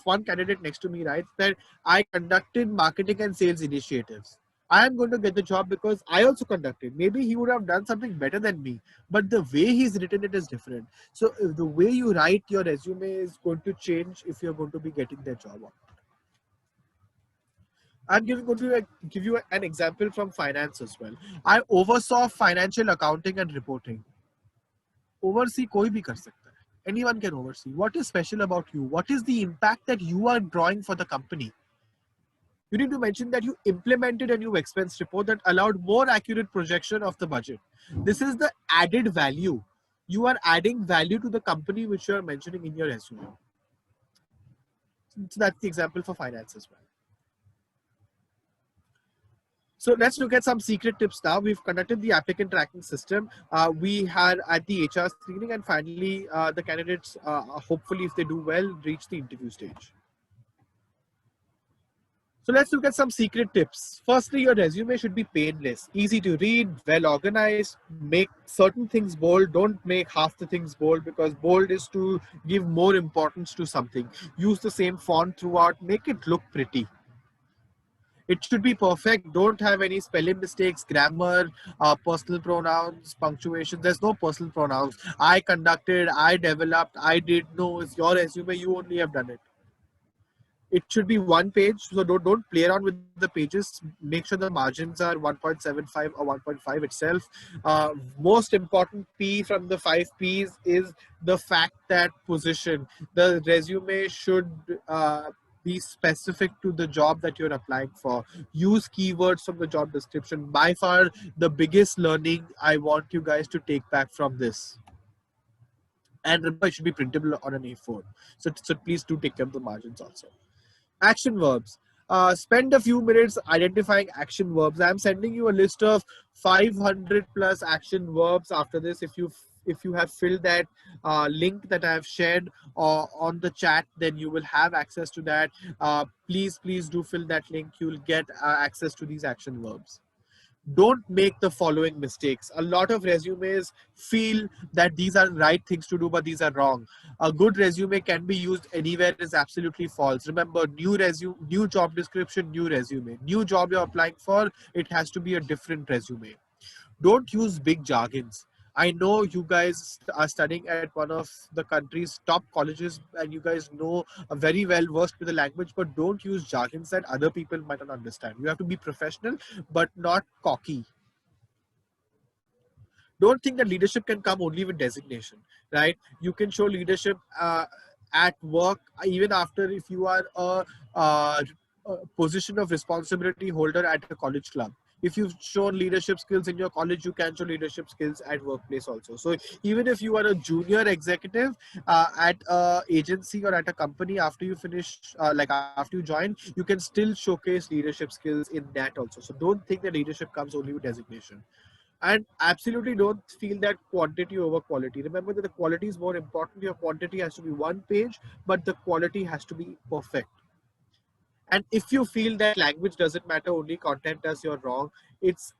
one candidate next to me writes that I conducted marketing and sales initiatives, I am going to get the job because I also conducted. Maybe he would have done something better than me, but the way he's written it is different. So if the way you write your resume is going to change if you're going to be getting that job. I'm going to give you an example from finance as well. I oversaw financial accounting and reporting. Oversee koi bhi kar sakta hai. Anyone can oversee. What is special about you? What is the impact that you are drawing for the company? You need to mention that you implemented a new expense report that allowed more accurate projection of the budget. This is the added value. You are adding value to the company which you are mentioning in your resume. So that's the example for finance as well. So let's look at some secret tips now. We've conducted the applicant tracking system. We had at the HR screening, and finally the candidates, hopefully if they do well, reach the interview stage. So let's look at some secret tips. Firstly, your resume should be painless, easy to read, well organized. Make certain things bold. Don't make half the things bold, because bold is to give more importance to something. Use the same font throughout. Make it look pretty. It should be perfect. Don't have any spelling mistakes, grammar, personal pronouns, punctuation. There's no personal pronouns. I conducted, I developed, I did. No, it's your resume. You only have done it. It should be one page. So don't play around with the pages. Make sure the margins are 1.75 or 1.5 itself. Most important P from the 5 Ps is the fact that position. The resume should be specific to the job that you're applying for. Use keywords from the job description. By far the biggest learning I want you guys to take back from this. And remember, it should be printable on an A4. So please do take care of the margins also. Action verbs. Spend a few minutes identifying action verbs. I'm sending you a list of 500 plus action verbs after this. If you have filled that link that I have shared on the chat, then you will have access to that. Please do fill that link. You will get access to these action verbs. Don't make the following mistakes. A lot of resumes feel that these are right things to do, but these are wrong. A good resume can be used anywhere is absolutely false. Remember, new job description, new resume. New job you're applying for, it has to be a different resume. Don't use big jargons. I know you guys are studying at one of the country's top colleges and you guys know very well versed with the language, but don't use jargons that other people might not understand. You have to be professional, but not cocky. Don't think that leadership can come only with designation, right? You can show leadership at work, even after if you are a position of responsibility holder at a college club. If you've shown leadership skills in your college, you can show leadership skills at workplace also. So even if you are a junior executive at a agency or at a company, after you finish, like after you join, you can still showcase leadership skills in that also. So don't think that leadership comes only with designation. And absolutely don't feel that quantity over quality. Remember that the quality is more important. Your quantity has to be one page, but the quality has to be perfect. And if you feel that language doesn't matter, only content does, you're wrong. It's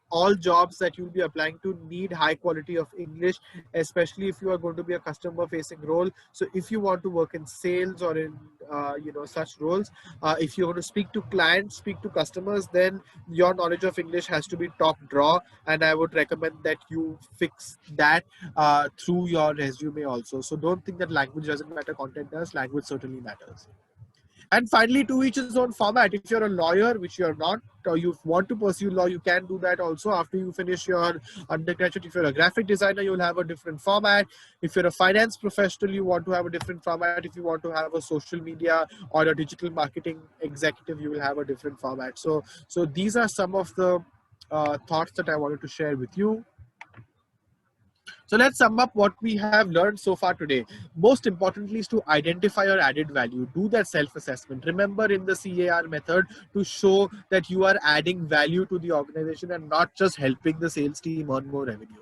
all jobs that you'll be applying to need high quality of English, especially if you are going to be a customer facing role. So if you want to work in sales or in such roles, if you want to speak to clients, speak to customers, then your knowledge of English has to be top draw. And I would recommend that you fix that through your resume also. So don't think that language doesn't matter, content does. Language certainly matters. And finally, to each his own format. If you're a lawyer, which you're not, or you want to pursue law, you can do that also after you finish your undergraduate. If you're a graphic designer, you'll have a different format. If you're a finance professional, you want to have a different format. If you want to have a social media or a digital marketing executive, you will have a different format. So these are some of the thoughts that I wanted to share with you. So let's sum up what we have learned so far today. Most importantly is to identify your added value. Do that self-assessment. Remember in the CAR method to show that you are adding value to the organization and not just helping the sales team earn more revenue.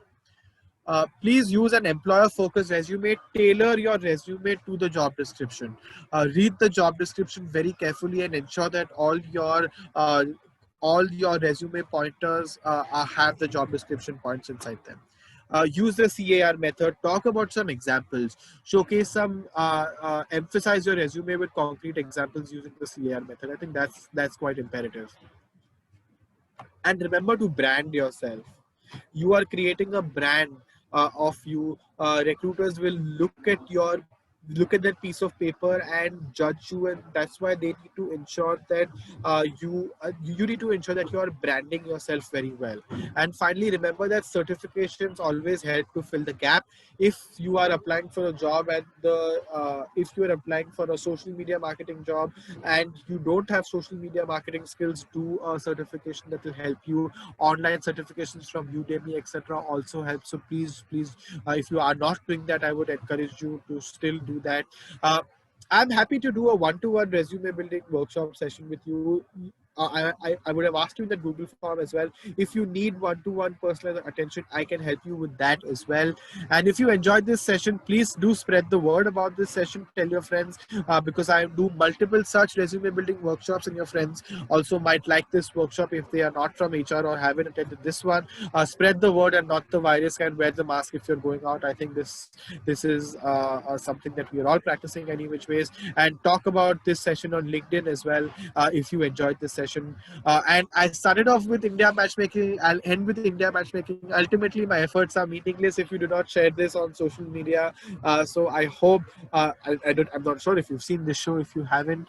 Please use an employer-focused resume. Tailor your resume to the job description. Read the job description very carefully and ensure that all your resume pointers have the job description points inside them. Use the CAR method. Talk about some examples. Showcase some. Emphasize your resume with concrete examples using the CAR method. I think that's quite imperative. And remember to brand yourself. You are creating a brand of you. Recruiters will look at that piece of paper and judge you, and that's why they need to ensure that you need to ensure that you are branding yourself very well. And finally, remember that certifications always help to fill the gap. If you are applying for a job at if you are applying for a social media marketing job and you don't have social media marketing skills, do a certification that will help you. Online certifications from Udemy, etc., also help. So please, if you are not doing that, I would encourage you to still do that. I'm happy to do a one-to-one resume building workshop session with you. I would have asked you in the Google form as well. If you need one-to-one personal attention, I can help you with that as well. And if you enjoyed this session, please do spread the word about this session. Tell your friends because I do multiple such resume building workshops, and your friends also might like this workshop if they are not from HR or haven't attended this one. Spread the word and not the virus, and wear the mask if you're going out. I think this is something that we are all practicing any which ways. And talk about this session on LinkedIn as well if you enjoyed this session. And I started off with India matchmaking. I'll end with India matchmaking. Ultimately, my efforts are meaningless if you do not share this on social media. So I hope I'm not sure if you've seen this show. If you haven't,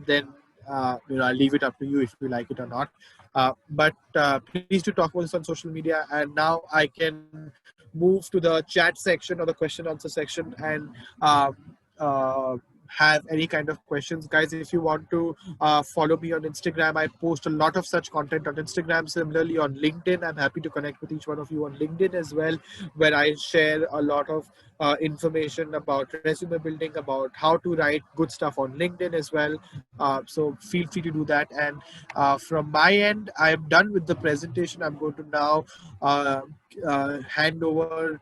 then I'll leave it up to you if you like it or not. But please do talk about this on social media. And now I can move to the chat section or the question answer section and have any kind of questions. Guys, if you want to follow me on Instagram, I post a lot of such content on Instagram. Similarly on LinkedIn, I'm happy to connect with each one of you on LinkedIn as well, where I share a lot of information about resume building, about how to write good stuff on LinkedIn as well. So feel free to do that. And from my end, I am done with the presentation. I'm going to now hand over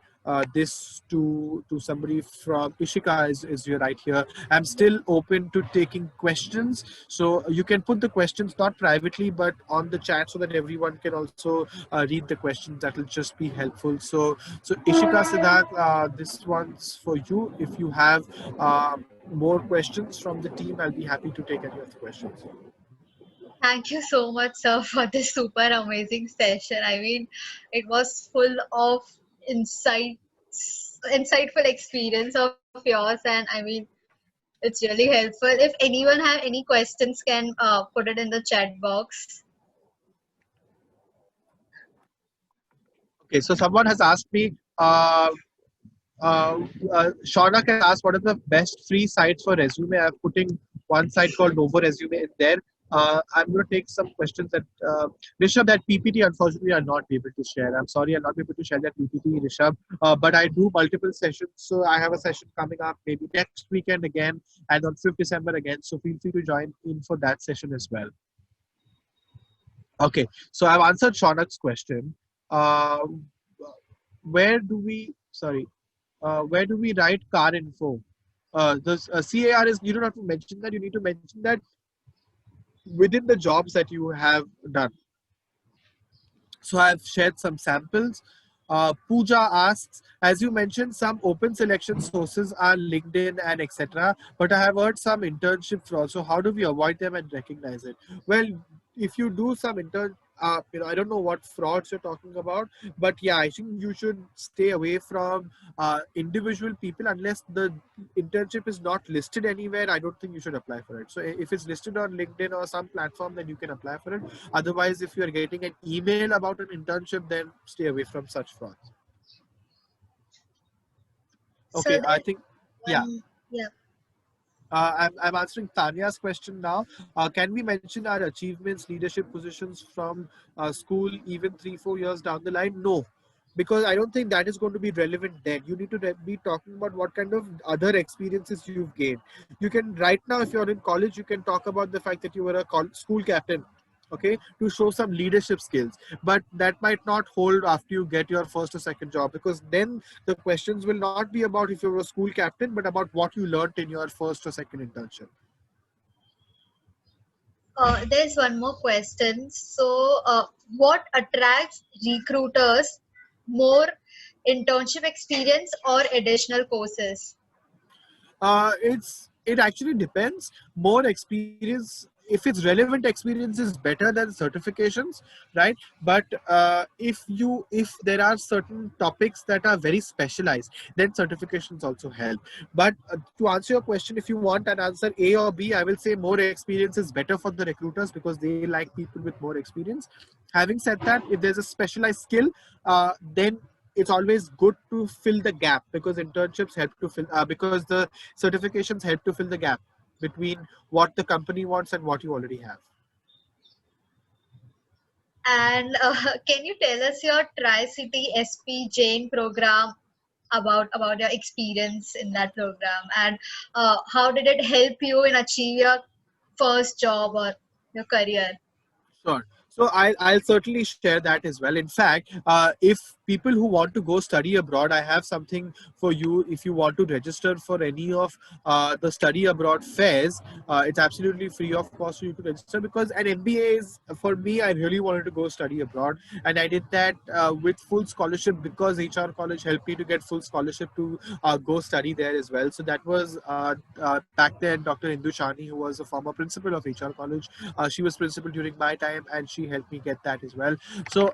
this to somebody from Ishika is here right here. I'm still open to taking questions, so you can put the questions not privately but on the chat so that everyone can also read the questions. That will just be helpful. So Ishika, Siddharth, this one's for you. If you have more questions from the team, I'll be happy to take any of the questions.
Thank you so much, sir, for this super amazing session. I mean, it was full of insightful experience of yours, and I mean, it's really helpful. If anyone have any questions, can put it in the chat box.
Okay, so someone has asked me. Shaunak has asked, what are the best free sites for resume? I'm putting one site called Novo Resume in there. I'm going to take some questions that Rishabh, that PPT, unfortunately, I'll not be able to share. I'm sorry, I'll not be able to share that PPT, Rishabh. But I do multiple sessions. So I have a session coming up maybe next weekend again and on 5th December again. So feel free to join in for that session as well. Okay, so I've answered Shaunak's question. Uh, where do we, sorry, where do we write car info? The CAR is, you don't have to mention that. You need to mention that within the jobs that you have done. So I've shared some samples. Pooja asks, as you mentioned, some open selection sources are LinkedIn and etc. But I have heard some internships also. How do we avoid them and recognize it? Well, if you do some I don't know what frauds you're talking about, but yeah, I think you should stay away from individual people unless the internship is not listed anywhere. I don't think you should apply for it. So if it's listed on LinkedIn or some platform, then you can apply for it. Otherwise, if you are getting an email about an internship, then stay away from such frauds. Okay,
So
I think, yeah.
yeah.
I'm answering Tanya's question now. Can we mention our achievements, leadership positions from school even 3-4 years down the line? No, because I don't think that is going to be relevant then. You need to be talking about what kind of other experiences you've gained. You can, right now, if you're in college, you can talk about the fact that you were a school captain, okay, to show some leadership skills. But that might not hold after you get your first or second job, because then the questions will not be about if you were a school captain, but about what you learned in your first or second internship.
There's one more question. So, what attracts recruiters more, internship experience or additional courses?
It actually depends. More experience, if it's relevant experience, is better than certifications, right? But if there are certain topics that are very specialized, then certifications also help. But to answer your question, if you want an answer A or B, I will say more experience is better for the recruiters because they like people with more experience. Having said that, if there's a specialized skill, then it's always good to fill the gap, because internships help to fill because the certifications help to fill the gap between what the company wants and what you already have.
And can you tell us your Tri-City SP Jane program, about your experience in that program, and how did it help you in achieve your first job or your career?
Sure. So I'll certainly share that as well. In fact, if people who want to go study abroad, I have something for you. If you want to register for any of the study abroad fairs, it's absolutely free of cost for you to register, because an MBA is, for me, I really wanted to go study abroad. And I did that with full scholarship, because HR College helped me to get full scholarship to go study there as well. So that was back then Dr. Indu Shani, who was a former principal of HR College. She was principal during my time, and she helped me get that as well. So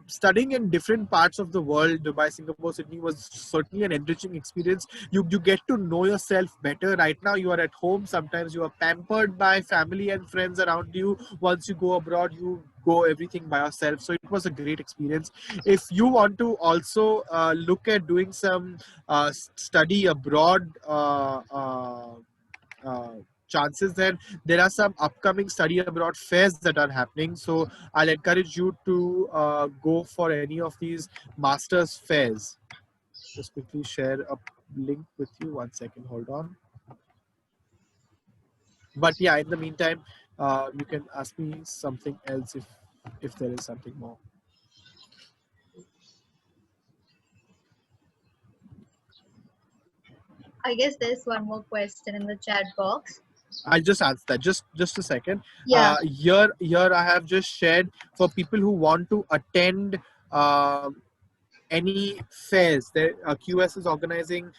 studying in different parts of the world, Dubai, Singapore, Sydney, was certainly an enriching experience. You get to know yourself better. Right now you are at home. Sometimes you are pampered by family and friends around you. Once you go abroad, you go everything by yourself. So it was a great experience. If you want to also look at doing some study abroad uh, chances, then there are some upcoming study abroad fairs that are happening. So I'll encourage you to go for any of these masters fairs. Just quickly share a link with you. 1 second, hold on. But yeah, in the meantime, you can ask me something else if there is something more.
I guess there's one more question in the chat box.
I'll just answer that. Just a second.
Yeah.
Here I have just shared for people who want to attend any fairs. There QS is organizing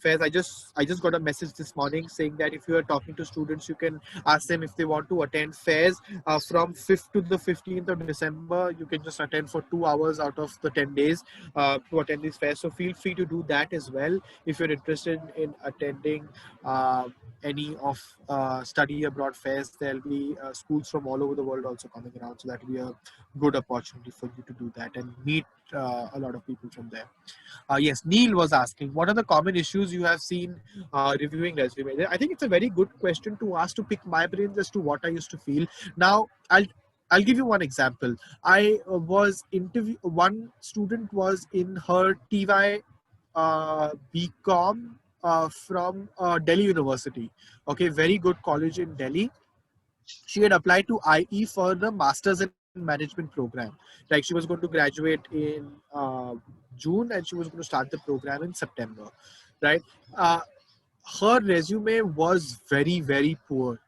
fairs. I just got a message this morning saying that if you are talking to students, you can ask them if they want to attend fairs from 5th to the 15th of December. You can just attend for 2 hours out of the 10 days to attend these fairs. So feel free to do that as well if you're interested in attending any of study abroad fairs. There'll be schools from all over the world also coming around, so that will be a good opportunity for you to do that and meet a lot of people from there. Yes, Neil was asking, what are the common issues you have seen reviewing resume? I think it's a very good question to ask, to pick my brains as to what I used to feel. Now, I'll give you one example. I was one student was in her TY BCom from Delhi University. Okay, very good college in Delhi. She had applied to IE for the Masters in Management program. Like, she was going to graduate in June and she was going to start the program in September, right? Uh, Her resume was very, very poor.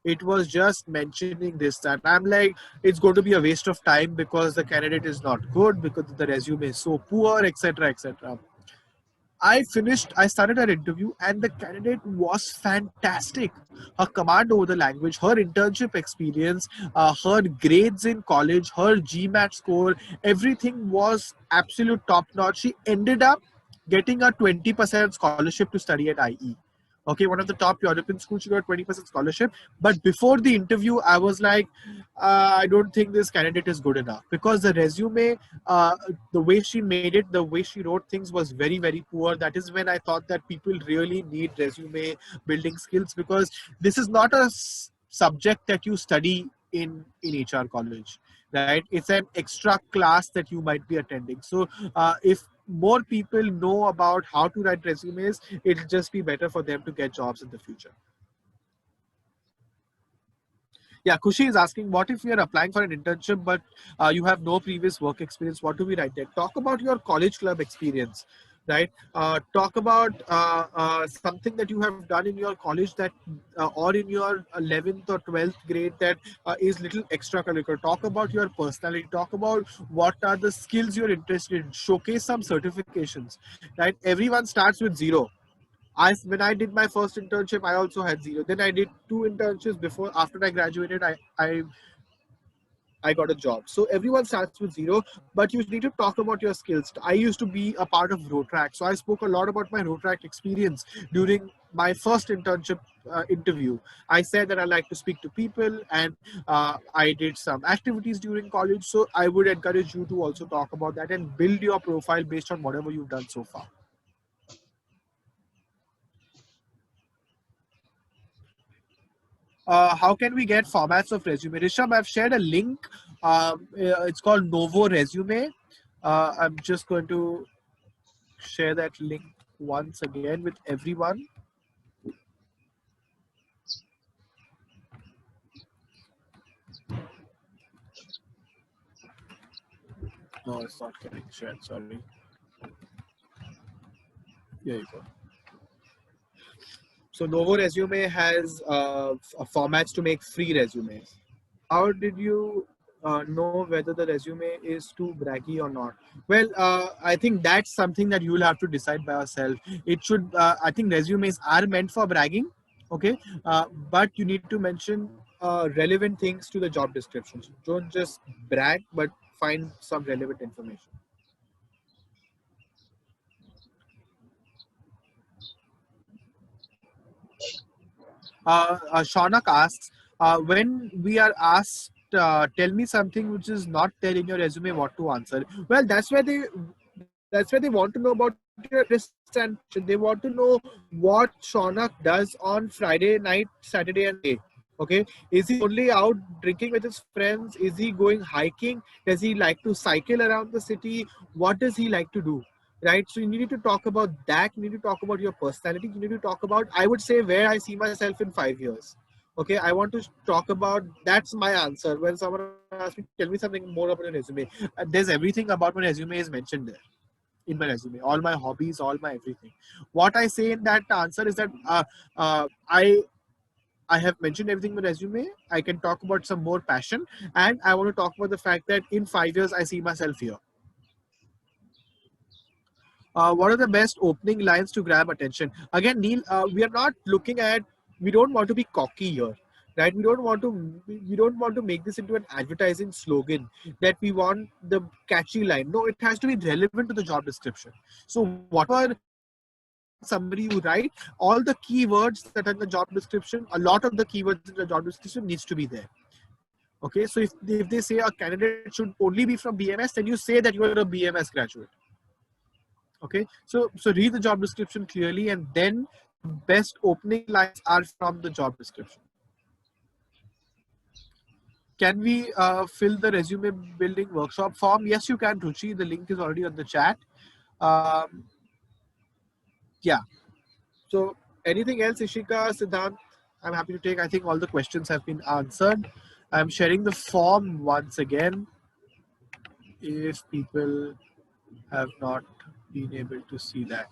It was just mentioning this, that. I'm like, it's going to be a waste of time because the candidate is not good, because the resume is so poor, etc., etc. I started her interview and the candidate was fantastic. Her command over the language, her internship experience, her grades in college, her GMAT score, everything was absolute top notch. She ended up getting a 20% scholarship to study at IE. Okay, one of the top European schools, she got 20% scholarship. But before the interview, I was like, I don't think this candidate is good enough, because the resume, the way she made it, the way she wrote things was very, very poor. That is when I thought that people really need resume building skills, because this is not a subject that you study in HR college, right? It's an extra class that you might be attending. So if more people know about how to write resumes, it'll just be better for them to get jobs in the future. Yeah, Kushi is asking, what if we are applying for an internship, but you have no previous work experience? What do we write there? Talk about your college club experience, right? Talk about something that you have done in your college that, or in your 11th or 12th grade, that is little extracurricular. Talk about your personality. Talk about what are the skills you're interested in. Showcase some certifications, right? Everyone starts with zero. When I did my first internship, I also had zero. Then I did 2 internships before. After I graduated, I got a job. So everyone starts with zero, but you need to talk about your skills. I used to be a part of Rotrack, so I spoke a lot about my Rotrack experience during my first internship interview. I said that I like to speak to people, and I did some activities during college. So I would encourage you to also talk about that and build your profile based on whatever you've done so far. How can we get formats of resume? Rishabh, I've shared a link. It's called Novo Resume. I'm just going to share that link once again with everyone. No, it's not getting shared. Sorry. Here you go. So Novo Resume has formats to make free resumes. How did you know whether the resume is too braggy or not? Well, I think that's something that you will have to decide by yourself. It should, I think resumes are meant for bragging, okay? But you need to mention relevant things to the job description. So don't just brag, but find some relevant information. Shaunak asks, when we are asked, tell me something which is not there in your resume, what to answer? Well, that's where they want to know about your interests, and they want to know what Shaunak does on Friday night, Saturday and Sunday. Okay, is he only out drinking with his friends? Is he going hiking? Does he like to cycle around the city? What does he like to do? Right, so you need to talk about that. You need to talk about your personality. You need to talk about, I would say, where I see myself in 5 years. Okay, I want to talk about, that's my answer. When someone asks me, tell me something more about your resume, there's everything about my resume is mentioned there in my resume, all my hobbies, all my everything. What I say in that answer is that I have mentioned everything in my resume. I can talk about some more passion, and I want to talk about the fact that in 5 years I see myself here. What are the best opening lines to grab attention? Again, Neil, we are not looking at, we don't want to be cocky here, right? We don't want to make this into an advertising slogan that we want the catchy line. No, it has to be relevant to the job description. So whatever summary you write, all the keywords that are in the job description, a lot of the keywords in the job description needs to be there. Okay, so if they say a candidate should only be from BMS, then you say that you are a BMS graduate. Okay, so read the job description clearly, and then best opening lines are from the job description. Can we fill the resume building workshop form? Yes, you can, Ruchi. The link is already on the chat. Yeah. So anything else, Ishika, Siddhant? I'm happy to take. I think all the questions have been answered. I'm sharing the form once again. If people have not been able to see that.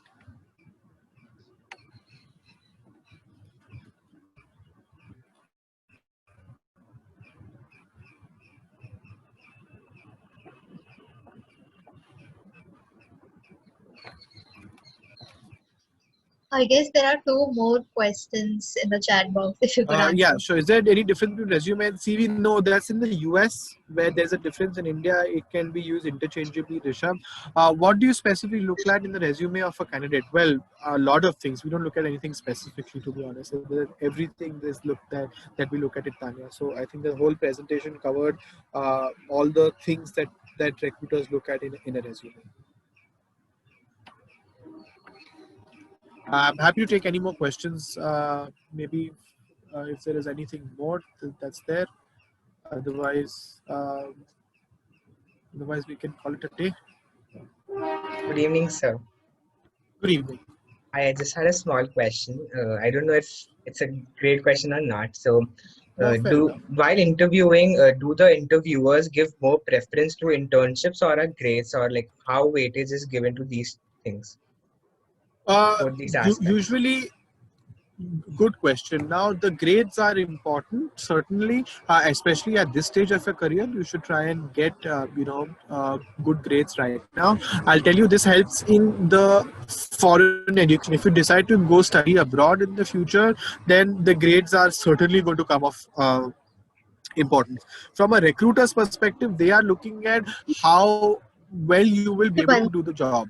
I guess there are two more questions in the chat box if you could answer.
Yeah, sure. Is there any difference between resume and CV? No, that's in the US where there's a difference. In India, it can be used interchangeably, Rishabh. What do you specifically look at in the resume of a candidate? Well, a lot of things. We don't look at anything specifically, to be honest. Everything is looked at that we look at it, Tanya. So I think the whole presentation covered all the things that recruiters look at in a resume. I'm happy to take any more questions. Maybe if there is anything more that's there. Otherwise, we can call it a day.
Good evening, sir.
Good evening.
I just had a small question. I don't know if it's a great question or not. So, while interviewing, do the interviewers give more preference to internships or a grades, or like how weightage is given to these things? These
Usually, good question. Now, the grades are important, certainly, especially at this stage of your career. You should try and get, good grades right now. I'll tell you, this helps in the foreign education. If you decide to go study abroad in the future, then the grades are certainly going to come off importance. From a recruiter's perspective, they are looking at how well you will be able to do the job.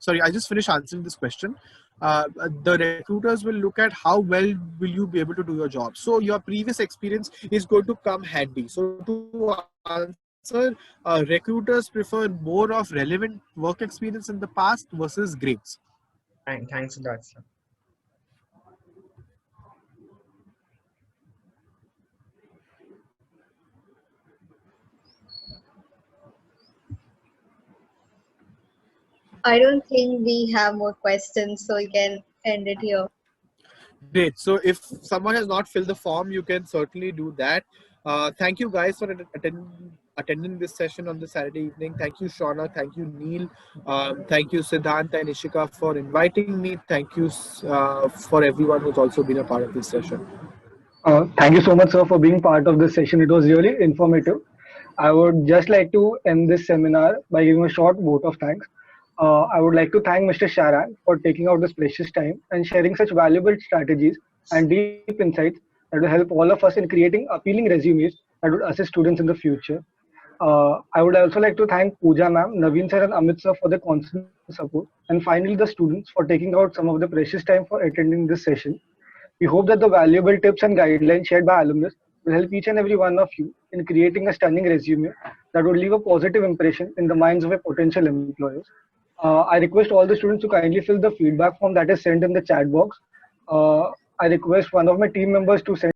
Sorry, I just finished answering this question. The recruiters will look at how well will you be able to do your job. So your previous experience is going to come handy. So to answer, recruiters prefer more of relevant work experience in the past versus grades.
Thanks a lot, sir.
I don't think we have more questions, so we can end it here.
Great. So if someone has not filled the form, you can certainly do that. Thank you guys for attending this session on this Saturday evening. Thank you, Shauna. Thank you, Neil. Thank you, Siddhant and Ishika, for inviting me. Thank you for everyone who's also been a part of this session.
Thank you so much, sir, for being part of this session. It was really informative. I would just like to end this seminar by giving a short vote of thanks. I would like to thank Mr. Sharan for taking out this precious time and sharing such valuable strategies and deep insights that will help all of us in creating appealing resumes that would assist students in the future. I would also like to thank Pooja ma'am, Naveen sir and Amit sir for their constant support, and finally the students for taking out some of the precious time for attending this session. We hope that the valuable tips and guidelines shared by alumnus will help each and every one of you in creating a stunning resume that would leave a positive impression in the minds of your potential employers. I request all the students to kindly fill the feedback form that is sent in the chat box. I request one of my team members to send